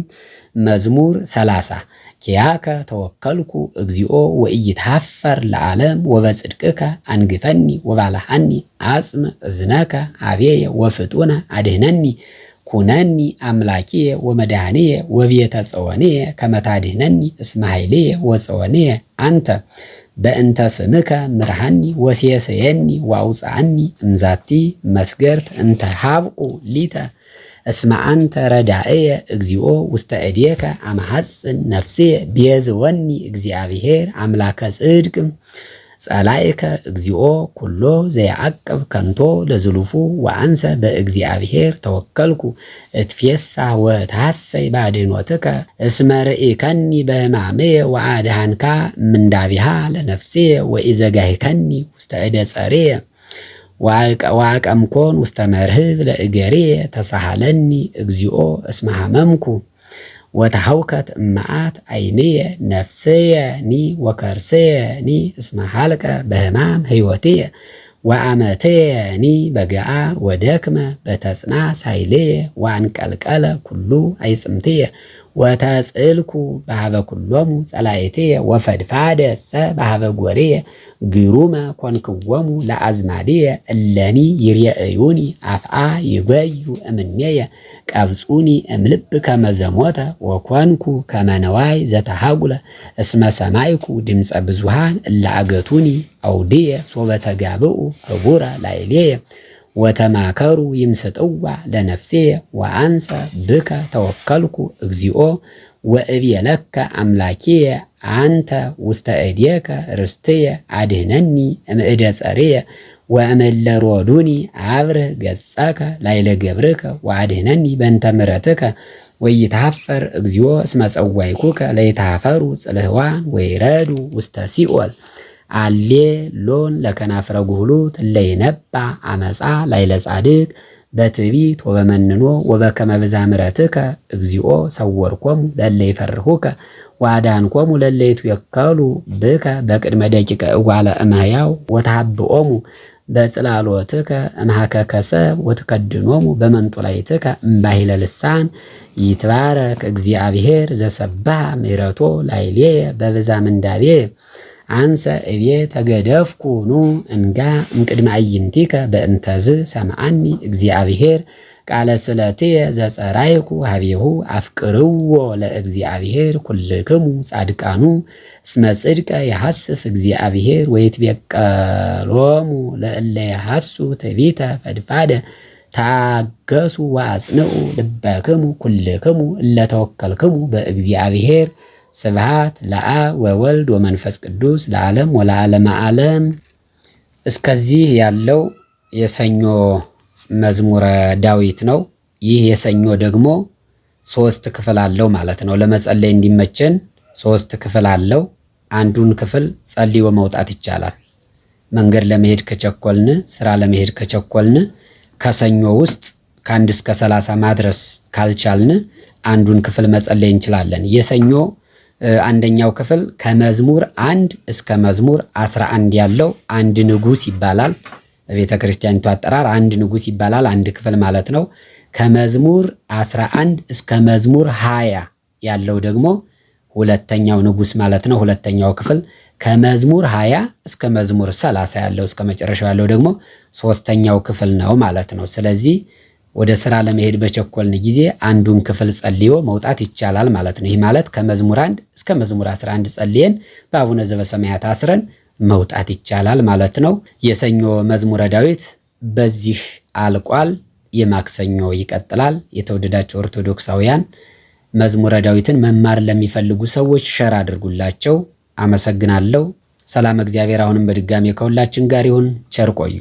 መዝሙር 30 ኪያከ ተወከልኩ እግዚኦ ወኢይትሐፈር ለዓለም ወበጽድቅከ አንግፈኒ ወባልሐኒ አጽም እዝነከ አብየ ወፍጡነ አድህነኒ ኩነኒ አምላኪየ ወመድኃኒየ ወቤተ ጸወንየ ከመ ታድህነኒ እስመ ኃይልየ ወጸወንየ አንተ በእንተ ስምከ ምርሐኒ ወሴሰየኒ ወአውፅአኒ እምዛቲ መስገርት እንተ ሀብኡ ሊተ እስመ አንተ ረዳእየ እግዚኦ ውስተ እዴከ አመሐጽን ነፍስየ ቤዝወኒ እግዚአብሔር አምላከ ጽድቅ ጸላእከ እግዚኦ ኩሎ ዘያዕቅብ ከንቶ ለዝሉፉ ወአንሰ በእግዚአብሔር ተወከልኩ እትፌሳህ ወትሐሰይ ባድኅኖትከ እስመ ርኢከኒ በሕማምየ ወአድኃንካ እምንዳቢሃ ለነፍስየ ወኢዘጋሂከኒ ውስተ እደ ጸርየ ወአቀምኮን ውስተ መርህብ ለእገርየ ተሳሃለኒ እግዚኦ እስመ ሐመምኩ ወተሐውከት እመዓት ዓይንየ ነፍስየኒ ወከርስየኒ እስመ ሀልቀ በሕማም ሕይወትየ ወአመትየኒ በገዓር ወደክመ በተጽና ሳይልየ ወአንቀልቀለ ኩሉ አይጽምትየ ወተጽእልኩ በሃበ ኩሎሙ ጸላእትየ ወፈድፋደ ሰ በሃበ ጐርየ ግሩመ ኮንክዎሙ ለአዝማድየ እለኒ ይርየእዩኒ አፍአ ይጐዩ እምኔየ ቀብጹኒ እምልብ ከመ ዘሞተ ወኮንኩ ከመ ነዋይ ዘተሃጉለ እስመ ሰማይኩ ድምፀ ብዙሃን እለ አገቱኒ አውድየ ሶበ ተጋብኡ ህቡረ ላዕሌየ ወተማከሩ ይምስጥዋ ለነፍሴ ወአንሰ ብከ ተወከልኩ እግዚኦ ወእብየለከ አምላኬ አንተ ውስተ እዴከ ርስትየ አድህነኒ እምእደ ጸርየ ወእምእለ ሮዱኒ አብርህ ገጸከ ላይለ ገብርከ ወአድህነኒ በእንተ ምሕረትከ ወይትሃፈር እግዚኦ እስመ ጸዋዕኩከ ለይትሃፈሩ ጽልህዋን ወይረዱ ውስተ ሲኦል አሌ ሎን ለከናፍረ ጉህሉት እለይነባ አመፃ ላይለ ጻድቅ በትዕቢት ወበመንኖ ወበከመ ብዝኃ ምሕረትከ እግዚኦ ሰወርኮሙ ለእለ ይፈርሁከ ወአድኃንኮሙ ለእለ ይትወከሉ ብከ በቅድመ ደቂቀ እጓለ እመሕያው ወተሃብኦሙ በጽላሎትከ እምኀከከ ሰብ ወትከድኖሙ በመንጦላዕትከ እምባሕለ ልሳን ይትባረክ እግዚአብሔር ዘሰብሐ ምሕረቶ ላዕሌየ በብዝኃ ምንዳቤ አንሰ እቤ ተገደፍኩ ኑ እንጋ እምቅድመ አዕይንቲከ በእንተዝ ሰምዓኒ እግዚአብሔር ቃለ ስእለትየ ዘጸራይኩ ሀቤሁ አፍቅርዎ ለእግዚአብሔር ኩልክሙ ጻድቃኑ እስመ ጽድቀ የሐስስ እግዚአብሔር ወይትቤቀሎሙ ለእለ የሐሱ ትዕቢተ ፈድፋደ ታገሱ ወአጽንዑ ልበክሙ ኩልክሙ እለ ተወከልክሙ በእግዚአብሔር ስብሐት ለአብ ወወልድ ወመንፈስ ቅዱስ ለዓለም ወለዓለመ ዓለም። እስከዚህ ያለው የሰኞ መዝሙረ ዳዊት ነው። ይህ የሰኞ ደግሞ 3 ክፍል አለው ማለት ነው። ለመጸለይ እንዲመቸን 3 ክፍል አለው። አንዱን ክፍል ጸልዮ መውጣት ይቻላል። መንገድ ለመሄድ ከቸኮልን፣ ስራ ለመሄድ ከቸኮልን ከሰኞ ውስጥ ከ1 እስከ 30 ማድረስ ካልቻልን አንዱን ክፍል መጸለይ እንችላለን። የሰኞ አንደኛው ክፍል ከመዝሙር 1 እስከ መዝሙር 11 ያለው አንድ ንጉስ ይባላል። በቤተ ክርስቲያኒቱ አጠራር አንድ ንጉስ ይባላል። አንድ ክፍል ማለት ነው። ከመዝሙር 11 እስከ መዝሙር 20 ያለው ደግሞ ሁለተኛው ንጉስ ማለት ነው። ሁለተኛው ክፍል ከመዝሙር 20 እስከ መዝሙር 30 ያለው እስከ መጨረሻው ያለው ደግሞ ሶስተኛው ክፍል ነው ማለት ነው። ስለዚህ ወደ ስራ ለመሄድ በቸኮልን ጊዜ አንዱን ክፍል ጸልዮ መውጣት ይቻላል ማለት ነው። ይህ ማለት ከመዝሙር 1 እስከ መዝሙር 11 ጸልየን በአቡነ ዘበሰማያት አስረን መውጣት ይቻላል ማለት ነው። የሰኞ መዝሙረ ዳዊት በዚህ አልቋል። የማክሰኞ ይቀጥላል። የተወደዳቸው ኦርቶዶክሳውያን መዝሙረ ዳዊትን መማር ለሚፈልጉ ሰዎች ሸር አድርጉላቸው። አመሰግናለሁ። ሰላም እግዚአብሔር አሁንም በድጋሚ ከሁላችን ጋር ይሁን። ቸር ቆዩ።